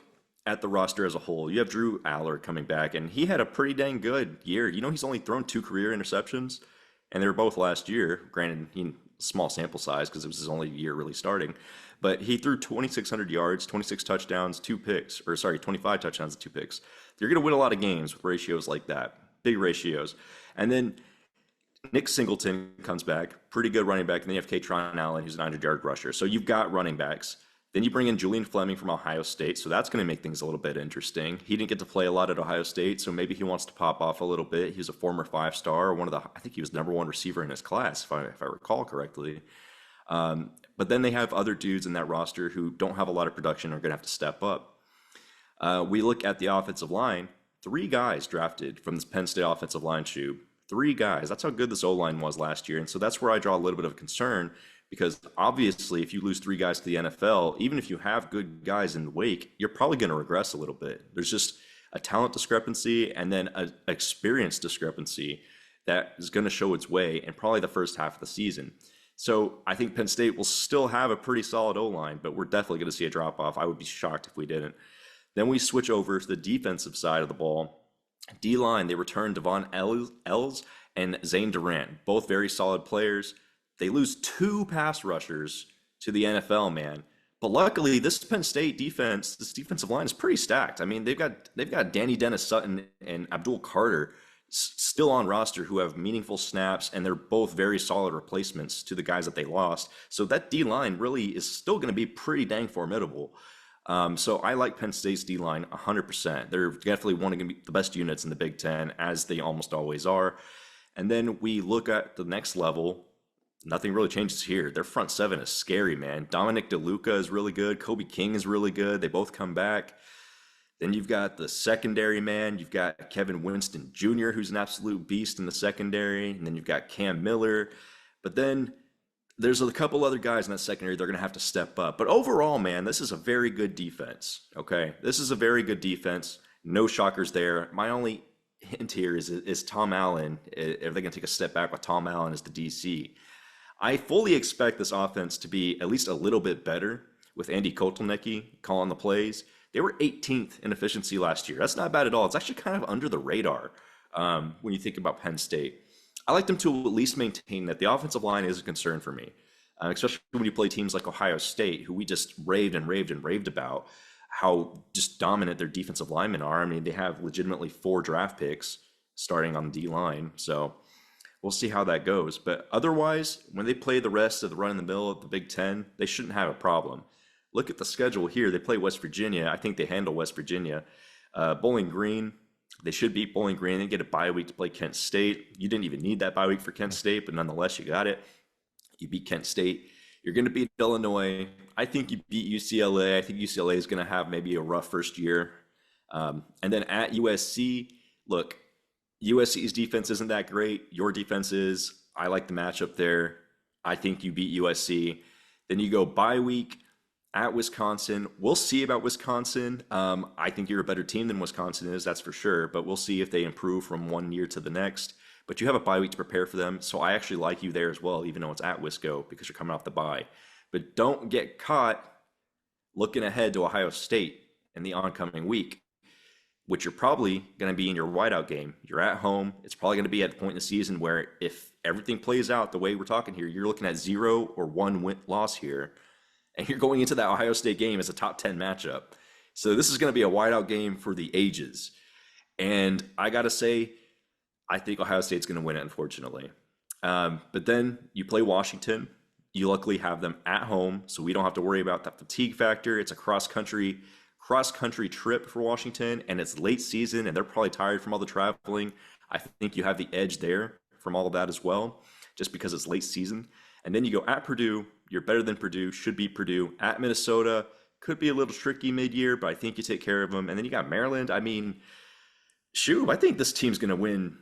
at the roster as a whole, you have Drew Aller coming back, and he had a pretty dang good year. You know, he's only thrown 2 career interceptions, and they were both last year. Granted, small sample size because it was his only year really starting. But he threw 2,600 yards, 26 touchdowns, 2 picks, or sorry, 25 touchdowns and 2 picks. You're going to win a lot of games with ratios like that, big ratios. And then Nick Singleton comes back, pretty good running back. And then you have Katron Allen, who's a 900-yard rusher. So you've got running backs. Then you bring in Julian Fleming from Ohio State. So that's going to make things a little bit interesting. He didn't get to play a lot at Ohio State, so maybe he wants to pop off a little bit. He was a former 5-star, I think he was #1 receiver in his class, if I recall correctly. But then they have other dudes in that roster who don't have a lot of production and are going to have to step up. We look at the offensive line. 3 guys drafted from this Penn State offensive line, Shoob. 3 guys. That's how good this O-line was last year. And so that's where I draw a little bit of concern because obviously if you lose 3 guys to the NFL, even if you have good guys in the wake, you're probably going to regress a little bit. There's just a talent discrepancy and then an experience discrepancy that is going to show its way in probably the first half of the season. So I think Penn State will still have a pretty solid O-line, but we're definitely going to see a drop-off. I would be shocked if we didn't. Then we switch over to the defensive side of the ball. D-line, they return Devon Els and Zane Durant, both very solid players. They lose 2 pass rushers to the NFL, man. But luckily, this Penn State defense, this defensive line is pretty stacked. I mean, they've got Danny Dennis Sutton and Abdul Carter still on roster who have meaningful snaps, and they're both very solid replacements to the guys that they lost. So that D-line really is still going to be pretty dang formidable. So I like Penn State's D-line 100%. They're definitely one of the best units in the Big Ten, as they almost always are. And then we look at the next level. Nothing really changes here. Their front 7 is scary, man. Dominic DeLuca is really good. Kobe King is really good. They both come back. Then you've got the secondary, man. You've got Kevin Winston Jr., who's an absolute beast in the secondary. And then you've got Cam Miller. But then there's a couple other guys in that secondary they're going to have to step up. But overall, man, this is a very good defense. Okay, this is a very good defense. No shockers there. My only hint here is Tom Allen. Are they going to take a step back with Tom Allen as the DC? I fully expect this offense to be at least a little bit better with Andy Kotelnicki calling the plays. They were 18th in efficiency last year. That's not bad at all. It's actually kind of under the radar when you think about Penn State. I like them to at least maintain that the offensive line is a concern for me, especially when you play teams like Ohio State, who we just raved and raved and raved about how just dominant their defensive linemen are. I mean, they have legitimately 4 draft picks starting on the D line. So we'll see how that goes. But otherwise, when they play the rest of the run in the middle of the Big Ten, they shouldn't have a problem. Look at the schedule here. They play West Virginia. I think they handle West Virginia. Bowling Green, they should beat Bowling Green. They get a bye week to play Kent State. You didn't even need that bye week for Kent State, but nonetheless, you got it. You beat Kent State. You're going to beat Illinois. I think you beat UCLA. I think UCLA is going to have maybe a rough first year. And then at USC, look, USC's defense isn't that great. Your defense is. I like the matchup there. I think you beat USC. Then you go bye week at Wisconsin. We'll see about Wisconsin. I think you're a better team than Wisconsin is, that's for sure. But we'll see if they improve from one year to the next. But you have a bye week to prepare for them. So I actually like you there as well, even though it's at Wisco, because you're coming off the bye. But don't get caught looking ahead to Ohio State in the oncoming week, which you're probably going to be in your whiteout game. You're at home. It's probably going to be at the point in the season where if everything plays out the way we're talking here, you're looking at 0 or 1 loss here. And you're going into that Ohio State game as a top 10 matchup. So this is going to be a whiteout game for the ages. And I got to say, I think Ohio State's going to win it, unfortunately. But then you play Washington. You luckily have them at home, so we don't have to worry about that fatigue factor. It's a cross-country trip for Washington, and it's late season, and they're probably tired from all the traveling. I think you have the edge there from all of that as well, just because it's late season. And then you go at Purdue. You're better than Purdue, should beat Purdue. At Minnesota, could be a little tricky mid-year, but I think you take care of them. And then you got Maryland. I mean, Shoob, I think this team's going to win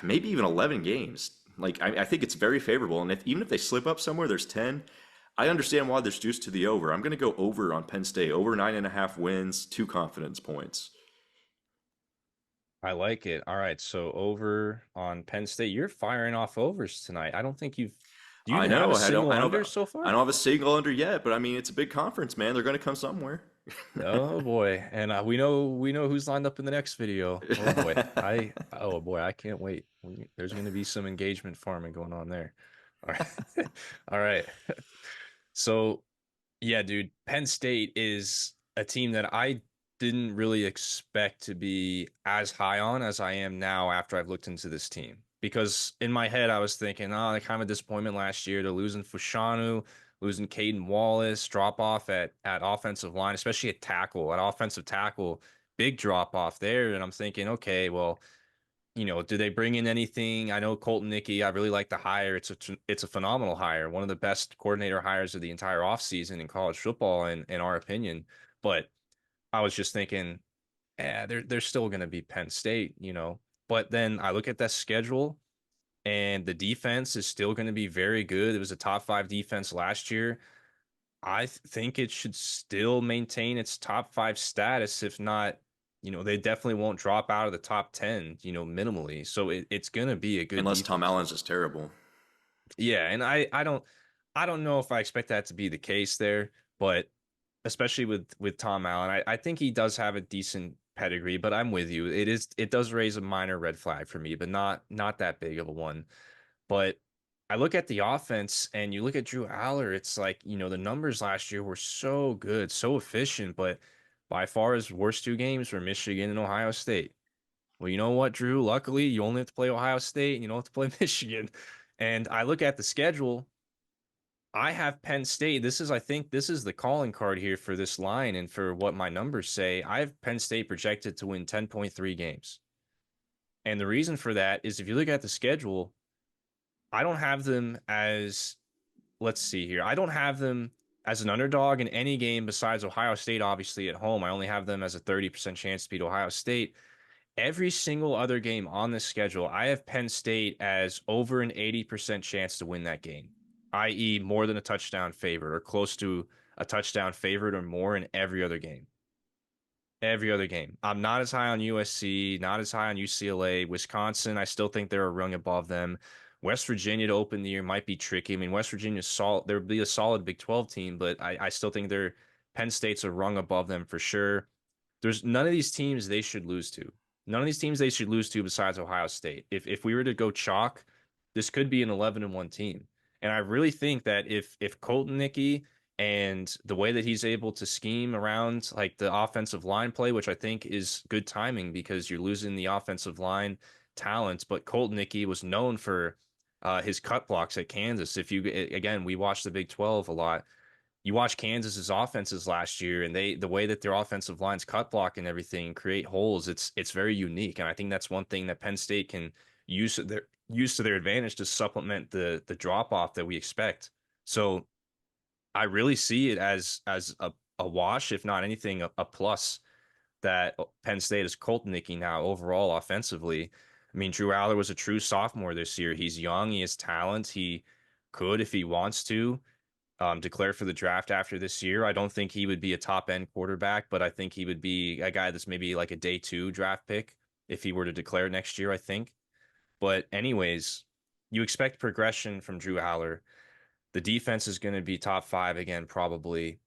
maybe even 11 games. Like, I think it's very favorable. And even if they slip up somewhere, there's 10. I understand why there's juice to the over. I'm going to go over on Penn State, over 9.5 wins, 2 confidence points. I like it. All right, so over on Penn State. You're firing off overs tonight. I don't think you've. Do you I even have know. a I don't. single I under don't. so I far? don't have a single under yet, but I mean, it's a big conference, man. They're going to come somewhere. Oh boy, and we know who's lined up in the next video. Oh boy, I can't wait. There's going to be some engagement farming going on there. All right, all right. So yeah, dude, Penn State is a team that I didn't really expect to be as high on as I am now after I've looked into this team. Because in my head, I was thinking, oh, they kind of a disappointment last year. They're losing Fushanu, losing Caden Wallace, drop off at offensive line, especially at tackle, at offensive tackle, big drop off there. And I'm thinking, okay, well, do they bring in anything? I know Colton Nicky, I really like the hire. It's a phenomenal hire, one of the best coordinator hires of the entire offseason in college football, in our opinion. But I was just thinking, they're still going to be Penn State. But then I look at that schedule, and the defense is still going to be very good. It was a top 5 defense last year. I think it should still maintain its top 5 status. If not, they definitely won't drop out of the top 10, minimally. So it's going to be a good Unless Tom defense. Allen's just terrible. Yeah, and I don't know if I expect that to be the case there, but especially with Tom Allen, I think he does have a decent pedigree, but I'm with you. It does raise a minor red flag for me, but not that big of a one. But I look at the offense and you look at Drew Aller, it's like, the numbers last year were so good, so efficient, but by far his worst 2 games were Michigan and Ohio State. Well, you know what, Drew? Luckily, you only have to play Ohio State and you don't have to play Michigan. And I look at the schedule. I have Penn State. I think this is the calling card here for this line and for what my numbers say. I have Penn State projected to win 10.3 games. And the reason for that is if you look at the schedule, I don't have them as, let's see here. I don't have them as an underdog in any game besides Ohio State, obviously at home. I only have them as a 30% chance to beat Ohio State. Every single other game on the schedule, I have Penn State as over an 80% chance to win that game, i.e., more than a touchdown favorite or close to a touchdown favorite or more in every other game. Every other game. I'm not as high on USC, not as high on UCLA. Wisconsin, I still think they're a rung above them. West Virginia to open the year might be tricky. I mean, West Virginia's solid. There would be a solid Big 12 team, but I still think they're Penn State's a rung above them for sure. There's none of these teams they should lose to. None of these teams they should lose to besides Ohio State. If we were to go chalk, this could be an 11-1 team. And I really think that if Colton Nicky and the way that he's able to scheme around like the offensive line play, which I think is good timing because you're losing the offensive line talent, but Colton Nicky was known for his cut blocks at Kansas. If you again, we watched the Big 12 a lot. You watch Kansas's offenses last year, and the way that their offensive lines cut block and everything create holes, it's very unique. And I think that's one thing that Penn State can use to their advantage to supplement the drop off that we expect. So I really see it as a wash, if not anything, a plus that Penn State is Colton Nicky now overall offensively. I mean, Drew Aller was a true sophomore this year. He's young, he has talent, he could, if he wants to, declare for the draft after this year. I don't think he would be a top end quarterback, but I think he would be a guy that's maybe like a day 2 draft pick if he were to declare next year, I think. But anyways, you expect progression from Drew Aller. The defense is going to be top 5 again, probably.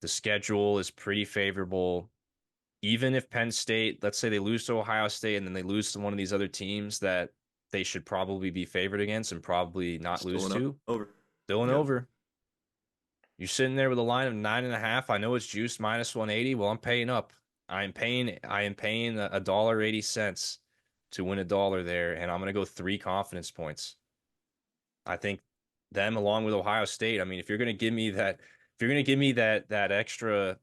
The schedule is pretty favorable. Even if Penn State, let's say they lose to Ohio State and then they lose to one of these other teams that they should probably be favored against and probably not Still lose an to, over. still an Yep. over. You're sitting there with a line of 9.5. I know it's juiced minus 180. Well, I'm paying up. I am paying a dollar 80 cents to win a dollar there, and I'm gonna go 3 confidence points. I think them along with Ohio State. I mean, if you're gonna give me that extra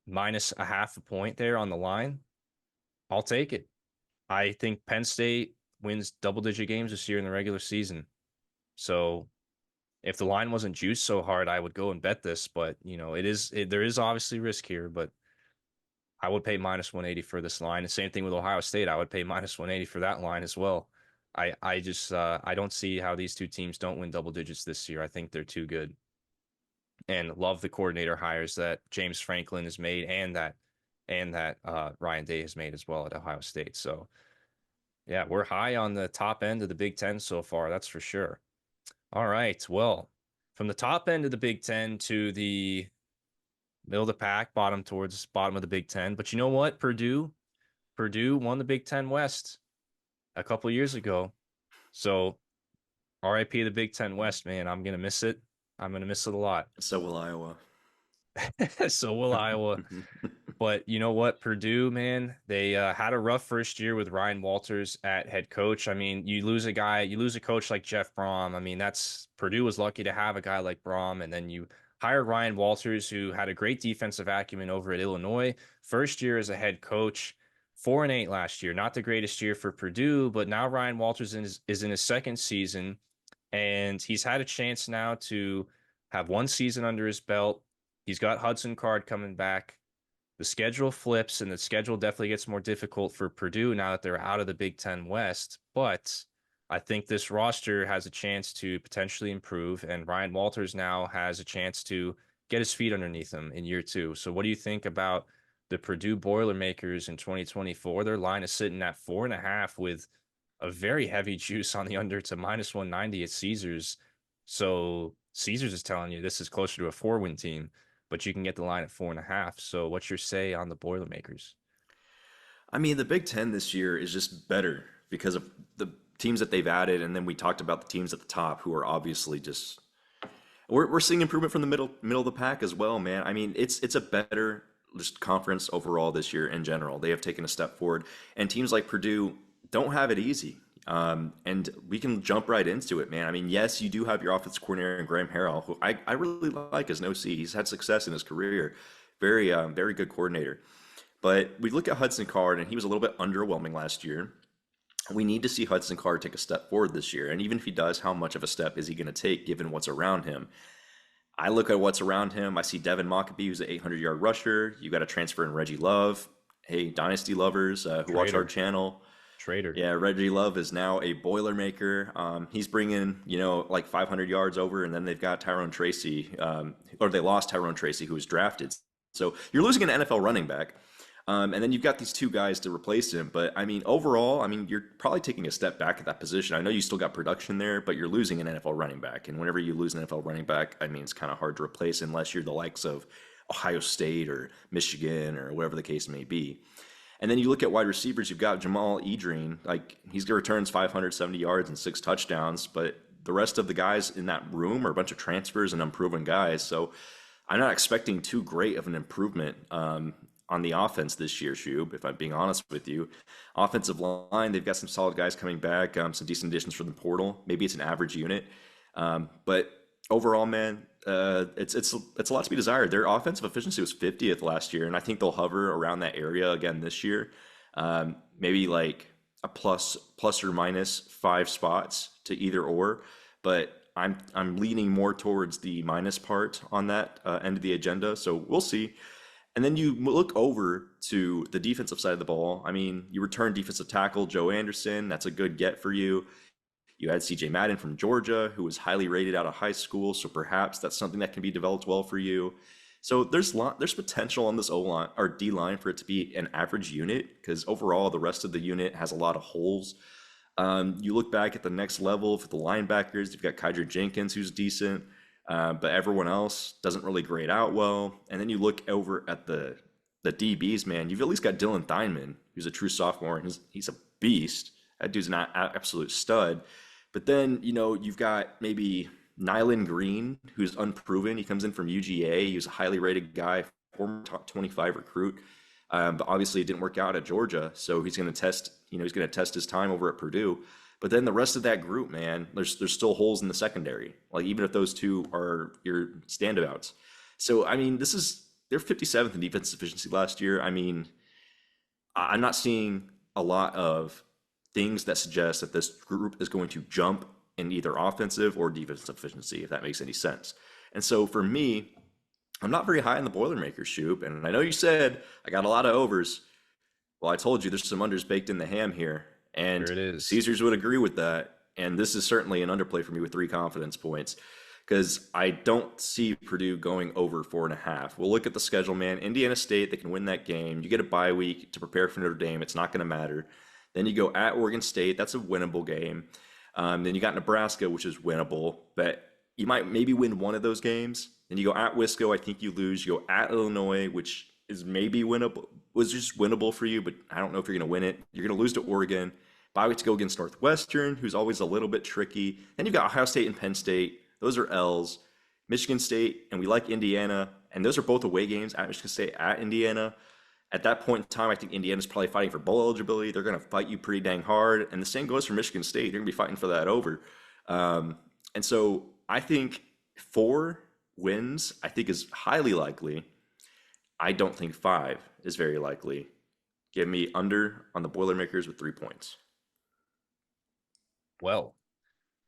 minus a half a point there on the line, I'll take it. I think Penn State wins double-digit games this year in the regular season. So if the line wasn't juiced so hard, I would go and bet this. But there is obviously risk here. But I would pay minus 180 for this line. The same thing with Ohio State. I would pay minus 180 for that line as well. I just I don't see how these two teams don't win double digits this year. I think they're too good, and love the coordinator hires that James Franklin has made and that Ryan Day has made as well at Ohio State. So yeah, we're high on the top end of the Big Ten so far. That's for sure. All right. Well, from the top end of the Big Ten to the middle of the pack, towards bottom of the Big Ten. But you know what? Purdue won the Big Ten West a couple years ago. So RIP the Big Ten West, man. I'm gonna miss it. I'm gonna miss it a lot. So will Iowa. So will Iowa. But you know what, Purdue, man, they had a rough first year with Ryan Walters at head coach. I mean, you lose a coach like Jeff Brom. I mean, that's Purdue was lucky to have a guy like Brom, and then you hire Ryan Walters, who had a great defensive acumen over at Illinois. First year as a head coach, 4-8 last year. Not the greatest year for Purdue, but now Ryan Walters is in his second season, and he's had a chance now to have one season under his belt. He's got Hudson Card coming back. The schedule flips and the schedule definitely gets more difficult for Purdue now that they're out of the Big Ten West. But I think this roster has a chance to potentially improve, and Ryan Walters now has a chance to get his feet underneath him in year 2. So what do you think about the Purdue Boilermakers in 2024? Their line is sitting at 4.5 with a very heavy juice on the under to minus 190 at Caesars. So Caesars is telling you this is closer to a 4-win team, but you can get the line at 4.5. So what's your say on the Boilermakers? I mean, the Big Ten this year is just better because of the teams that they've added, and then we talked about the teams at the top who are obviously just we're seeing improvement from the middle of the pack as well, man. I mean, it's a better just conference overall this year in general. They have taken a step forward, and teams like Purdue don't have it easy. And we can jump right into it, man. I mean, yes, you do have your offensive coordinator in Graham Harrell, who I really like as an OC. He's had success in his career. Very good coordinator. But we look at Hudson Card, and he was a little bit underwhelming last year. We need to see Hudson Card take a step forward this year. And even if he does, how much of a step is he going to take given what's around him? I look at what's around him. I see Devin Mockabee, who's an 800-yard rusher. You got to transfer in Reggie Love. Hey, Dynasty lovers who watch our Traitor. channel. Traitor. Yeah, Reggie Love is now a Boilermaker. He's bringing, like 500 yards over, and then they've got Tyrone Tracy, or they lost Tyrone Tracy, who was drafted. So you're losing an NFL running back. And then you've got these two guys to replace him. But I mean, overall, I mean, you're probably taking a step back at that position. I know you still got production there, but you're losing an NFL running back. And whenever you lose an NFL running back, I mean, it's kind of hard to replace unless you're the likes of Ohio State or Michigan or whatever the case may be. And then you look at wide receivers, you've got Jamal Edrine, like he's returns 570 yards and 6 touchdowns, but the rest of the guys in that room are a bunch of transfers and unproven guys. So I'm not expecting too great of an improvement on the offense this year, Shoob, if I'm being honest with you. Offensive line, they've got some solid guys coming back, some decent additions from the portal. Maybe it's an average unit. But overall, man, it's a lot to be desired. Their offensive efficiency was 50th last year, and I think they'll hover around that area again this year. Maybe like a plus or minus 5 spots to either or, but I'm leaning more towards the minus part on that end of the agenda. So we'll see. And then you look over to the defensive side of the ball. I mean, you return defensive tackle Joe Anderson. That's a good get for you. You had CJ Madden from Georgia, who was highly rated out of high school, so perhaps that's something that can be developed well for you. So there's potential on this O line or D line for it to be an average unit because overall the rest of the unit has a lot of holes. You look back at the next level for the linebackers. You've got Kydra Jenkins, who's decent, but everyone else doesn't really grade out well. And then you look over at the DBs, man. You've at least got Dylan Theinman, who's a true sophomore, and he's a beast. That dude's an absolute stud. But then, you've got maybe Nyland Green, who's unproven. He comes in from UGA. He was a highly rated guy, former top 25 recruit. But obviously it didn't work out at Georgia. So he's going to test his time over at Purdue. But then the rest of that group, man, there's still holes in the secondary. Like even if those two are your standouts. So, I mean, they're 57th in defense efficiency last year. I mean, I'm not seeing a lot of things that suggest that this group is going to jump in either offensive or defensive efficiency, if that makes any sense. And so for me, I'm not very high in the Boilermakers, Shoop. And I know you said I got a lot of overs. Well, I told you there's some unders baked in the ham here. Here And it is. Caesars would agree with that. And this is certainly an underplay for me with 3 confidence points because I don't see Purdue going over 4.5. We'll look at the schedule, man. Indiana State, they can win that game. You get a bye week to prepare for Notre Dame. It's not going to matter. Then you go at Oregon State. That's a winnable game. Then you got Nebraska, which is winnable, but you might maybe win one of those games. Then you go at Wisco. I think you lose. You go at Illinois, which is maybe winnable, was just winnable for you, but I don't know if you're going to win it. You're going to lose to Oregon. Bye week to go against Northwestern, who's always a little bit tricky. Then you've got Ohio State and Penn State. Those are L's. Michigan State, and we like Indiana. And those are both away games at Michigan State, at Indiana. At that point in time, I think Indiana's probably fighting for bowl eligibility. They're going to fight you pretty dang hard. And the same goes for Michigan State. They're going to be fighting for that over. And so I think 4 wins, I think, is highly likely. I don't think 5 is very likely. Give me under on the Boilermakers with 3 points. Well,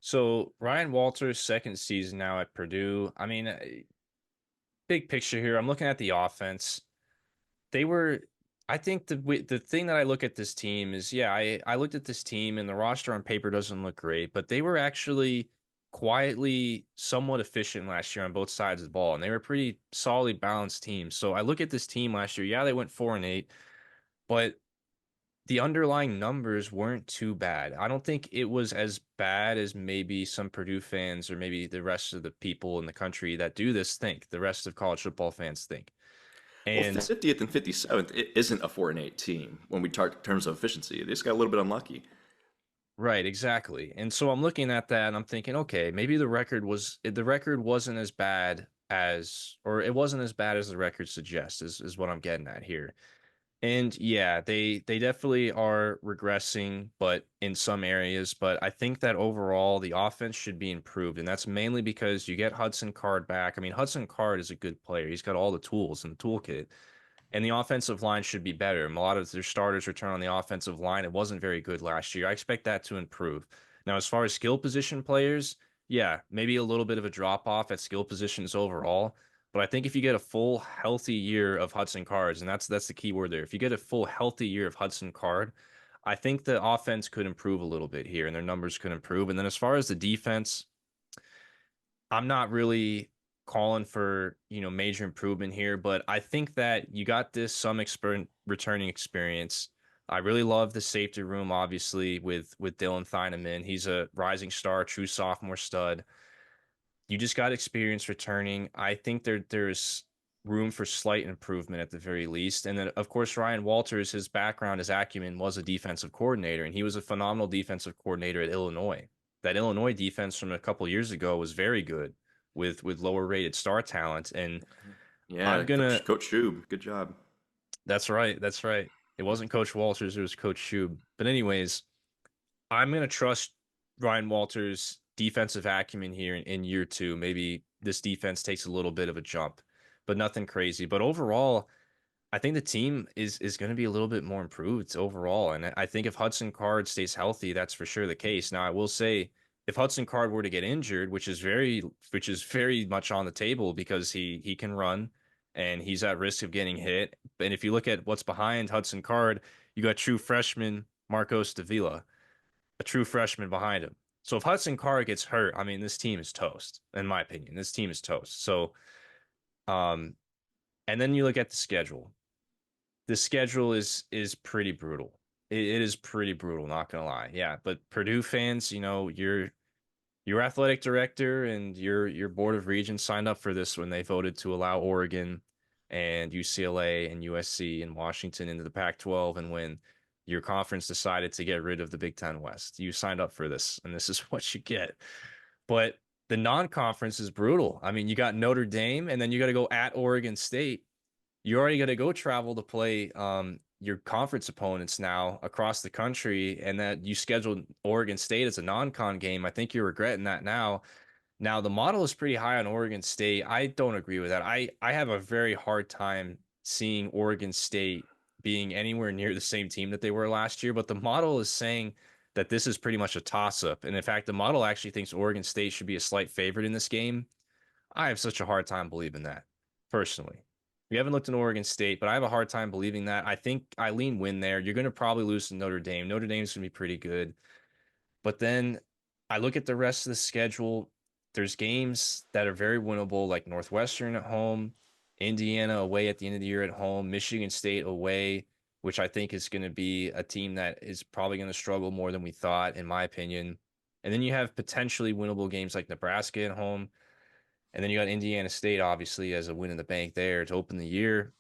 so Ryan Walters' second season now at Purdue. I mean, big picture here, I'm looking at the offense. I think the thing that I look at this team is, yeah, I looked at this team and the roster on paper doesn't look great, but they were actually quietly somewhat efficient last year on both sides of the ball, and they were a pretty solid, balanced team. So I look at this team last year. Yeah, they went 4-8, but the underlying numbers weren't too bad. I don't think it was as bad as maybe some Purdue fans or maybe the rest of the people in the country that do this think, the rest of college football fans think. Well, And 50th and 57th, it isn't a 4-8 team when we talk in terms of efficiency. They just got a little bit unlucky. right, exactly. And so I'm looking at that and I'm thinking, okay, maybe the record wasn't as bad as, or it wasn't as bad as the record suggests, is what I'm getting at here. And yeah, they definitely are regressing, but in some areas. But I think that overall the offense should be improved, and that's mainly because you get Hudson Card back. I mean, Hudson Card is a good player. He's got all the tools in the toolkit, and the offensive line should be better. And a lot of their starters return on the offensive line. It wasn't very good last year. I expect that to improve. Now, as far as skill position players, yeah, maybe a little bit of a drop off at skill positions overall. But I think if you get a full healthy year of Hudson Cards, and that's the key word there, if you get a full healthy year of Hudson Card, I think the offense could improve a little bit here and their numbers could improve. And then as far as the defense, I'm not really calling for, major improvement here, but I think that you got this some returning experience. I really love the safety room, obviously, with Dylan Thieneman. He's a rising star, true sophomore stud. You just got experience returning. I think there's room for slight improvement at the very least. And then, of course, Ryan Walters, his background, his acumen was a defensive coordinator, and he was a phenomenal defensive coordinator at Illinois. That Illinois defense from a couple years ago was very good with lower rated star talent. And Yeah, I'm gonna Coach Shoob, good job. that's right, that's right. It wasn't Coach Walters, it was Coach Shoob. But anyways, I'm gonna trust Ryan Walters' defensive acumen here in year two. Maybe this defense takes a little bit of a jump, but nothing crazy. But overall, I think the team is going to be a little bit more improved overall. And I think if Hudson Card stays healthy, that's for sure the case. Now, I will say if Hudson Card were to get injured, which is very much on the table because he can run and he's at risk of getting hit. And if you look at what's behind Hudson Card, you got true freshman Marcos Davila, a true freshman behind him. So if Hudson Card gets hurt, I mean, this team is toast, in my opinion. This team is toast. So, um, and then you look at the schedule. The schedule is pretty brutal. It is pretty brutal, not gonna lie. Yeah, but Purdue fans, your athletic director and your board of regents signed up for this when they voted to allow Oregon and UCLA and USC and Washington into the Pac-12, and when your conference decided to get rid of the Big Ten West. You signed up for this, and this is what you get. But the non-conference is brutal. I mean, you got Notre Dame, and then you got to go at Oregon State. You already got to go travel to play your conference opponents now across the country, and that you scheduled Oregon State as a non-con game. I think you're regretting that now. Now, the model is pretty high on Oregon State. I don't agree with that. I have a very hard time seeing Oregon State being anywhere near the same team that they were last year, but the model is saying that this is pretty much a toss-up. And in fact, the model actually thinks Oregon State should be a slight favorite in this game. I have such a hard time believing that, personally. We haven't looked at Oregon State, but I have a hard time believing that. I think Eileen win there. You're going to probably lose to Notre Dame. Notre Dame's going to be pretty good. But then I look at the rest of the schedule. There's games that are very winnable, like Northwestern at home, Indiana away at the end of the year at home, Michigan State away, which I think is going to be a team that is probably going to struggle more than we thought, in my opinion. And then you have potentially winnable games like Nebraska at home. And then you got Indiana State, obviously, as a win in the bank there to open the year.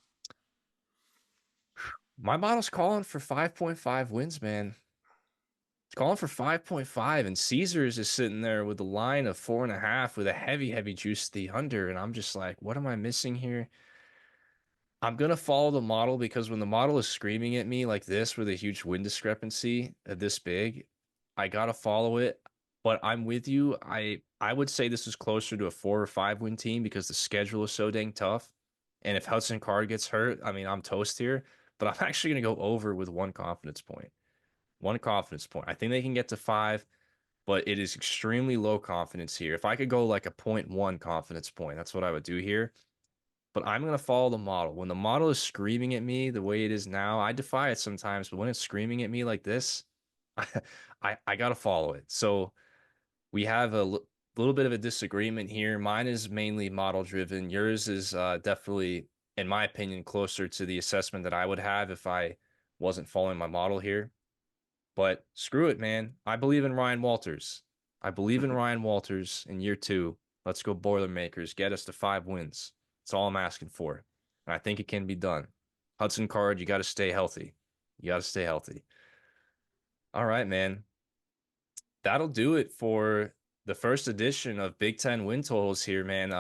My model's calling for 5.5 wins, man. It's calling for 5.5, and Caesars is sitting there with a line of 4.5 with a heavy, heavy juice to the under. And I'm just like, what am I missing here? I'm gonna follow the model because when the model is screaming at me like this with a huge win discrepancy this big, I gotta follow it. But I'm with you. I would say this is closer to a 4 or 5 win team because the schedule is so dang tough. And if Hudson Card gets hurt, I mean, I'm toast here. But I'm actually gonna go over with 1 confidence point. 1 confidence point. I think they can get to 5, but it is extremely low confidence here. If I could go like a 0.1 confidence point, that's what I would do here. But I'm going to follow the model. When the model is screaming at me the way it is now, I defy it sometimes, but when it's screaming at me like this, I got to follow it. So we have a little bit of a disagreement here. Mine is mainly model driven. Yours is definitely, in my opinion, closer to the assessment that I would have if I wasn't following my model here. But screw it, man. I believe in Ryan Walters. I believe in Ryan Walters in year two. Let's go Boilermakers. Get us to 5 wins. That's all I'm asking for. And I think it can be done. Hudson Card, you got to stay healthy. You got to stay healthy. All right, man. That'll do it for the first edition of Big Ten win totals here, man.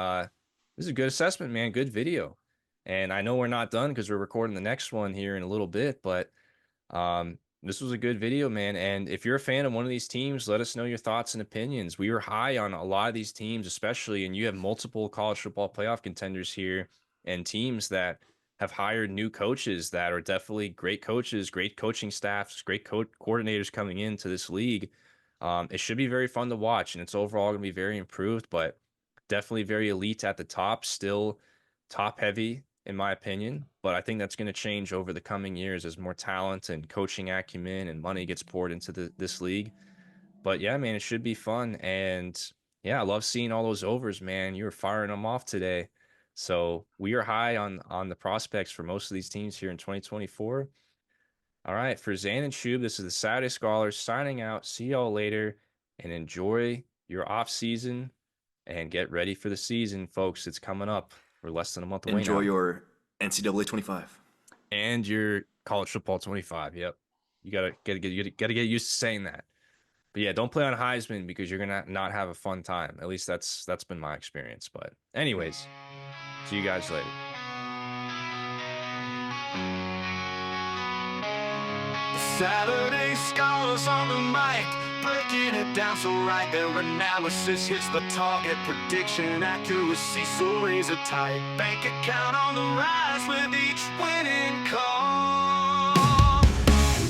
This is a good assessment, man. Good video. And I know we're not done because we're recording the next one here in a little bit, but this was a good video, man. And if you're a fan of one of these teams, let us know your thoughts and opinions. We were high on a lot of these teams, especially, and you have multiple college football playoff contenders here and teams that have hired new coaches that are definitely great coaches, great coaching staffs, great coordinators coming into this league. It should be very fun to watch, and it's overall going to be very improved, but definitely very elite at the top. Still top heavy in my opinion, but I think that's going to change over the coming years as more talent and coaching acumen and money gets poured into this league. But yeah, man, it should be fun. And yeah, I love seeing all those overs, man. You were firing them off today. So we are high on the prospects for most of these teams here in 2024. All right, for Xan and Shoob, this is the Saturday Scholars signing out. See y'all later and enjoy your off season and get ready for the season, folks. It's coming up. We're less than a month away now. Enjoy your NCAA 25 and your college football 25. Yep, you gotta get used to saying that. But yeah, don't play on Heisman because you're gonna not have a fun time. At least that's been my experience. But anyways, see you guys later. Saturday Scholars on the mic, breaking it down so right. Their analysis hits the target, prediction accuracy so razor tight. Bank account on the rise with each winning call.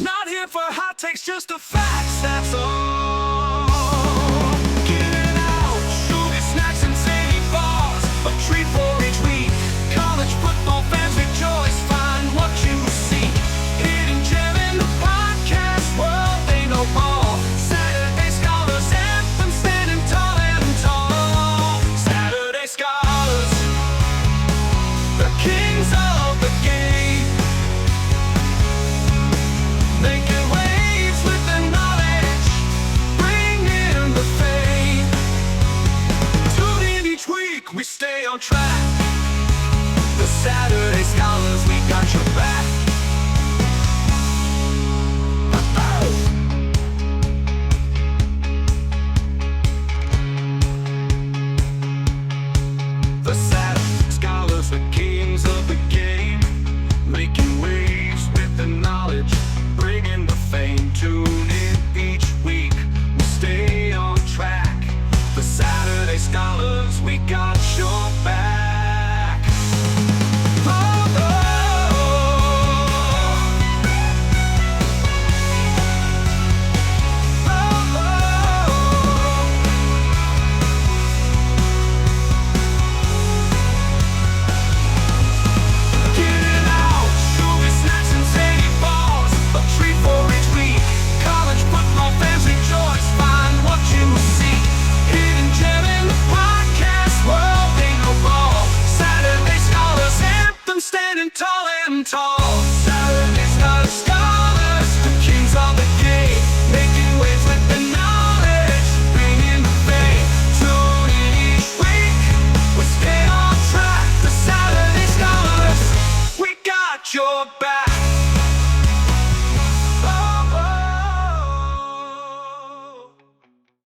Not here for hot takes, just the facts, that's all. Get it out, shooting snacks and zany bars, a treat for each week. College football fans rejoice, find what you seek. Hidden gem in the podcast world, they know all. Saturday Scholars anthem, standing tall and tall. Saturday Scholars, the kings of the game, making waves with their knowledge, bringing the fame. Tune in each week, we stay on track. The Saturday Scholars, we got your back. The Saturday Scholars, the kings of the game, making waves with the knowledge, bringing the fame. Tune in each week, we stay on track. The Saturday Scholars, we got your back. Oh, oh. Standing tall and tall.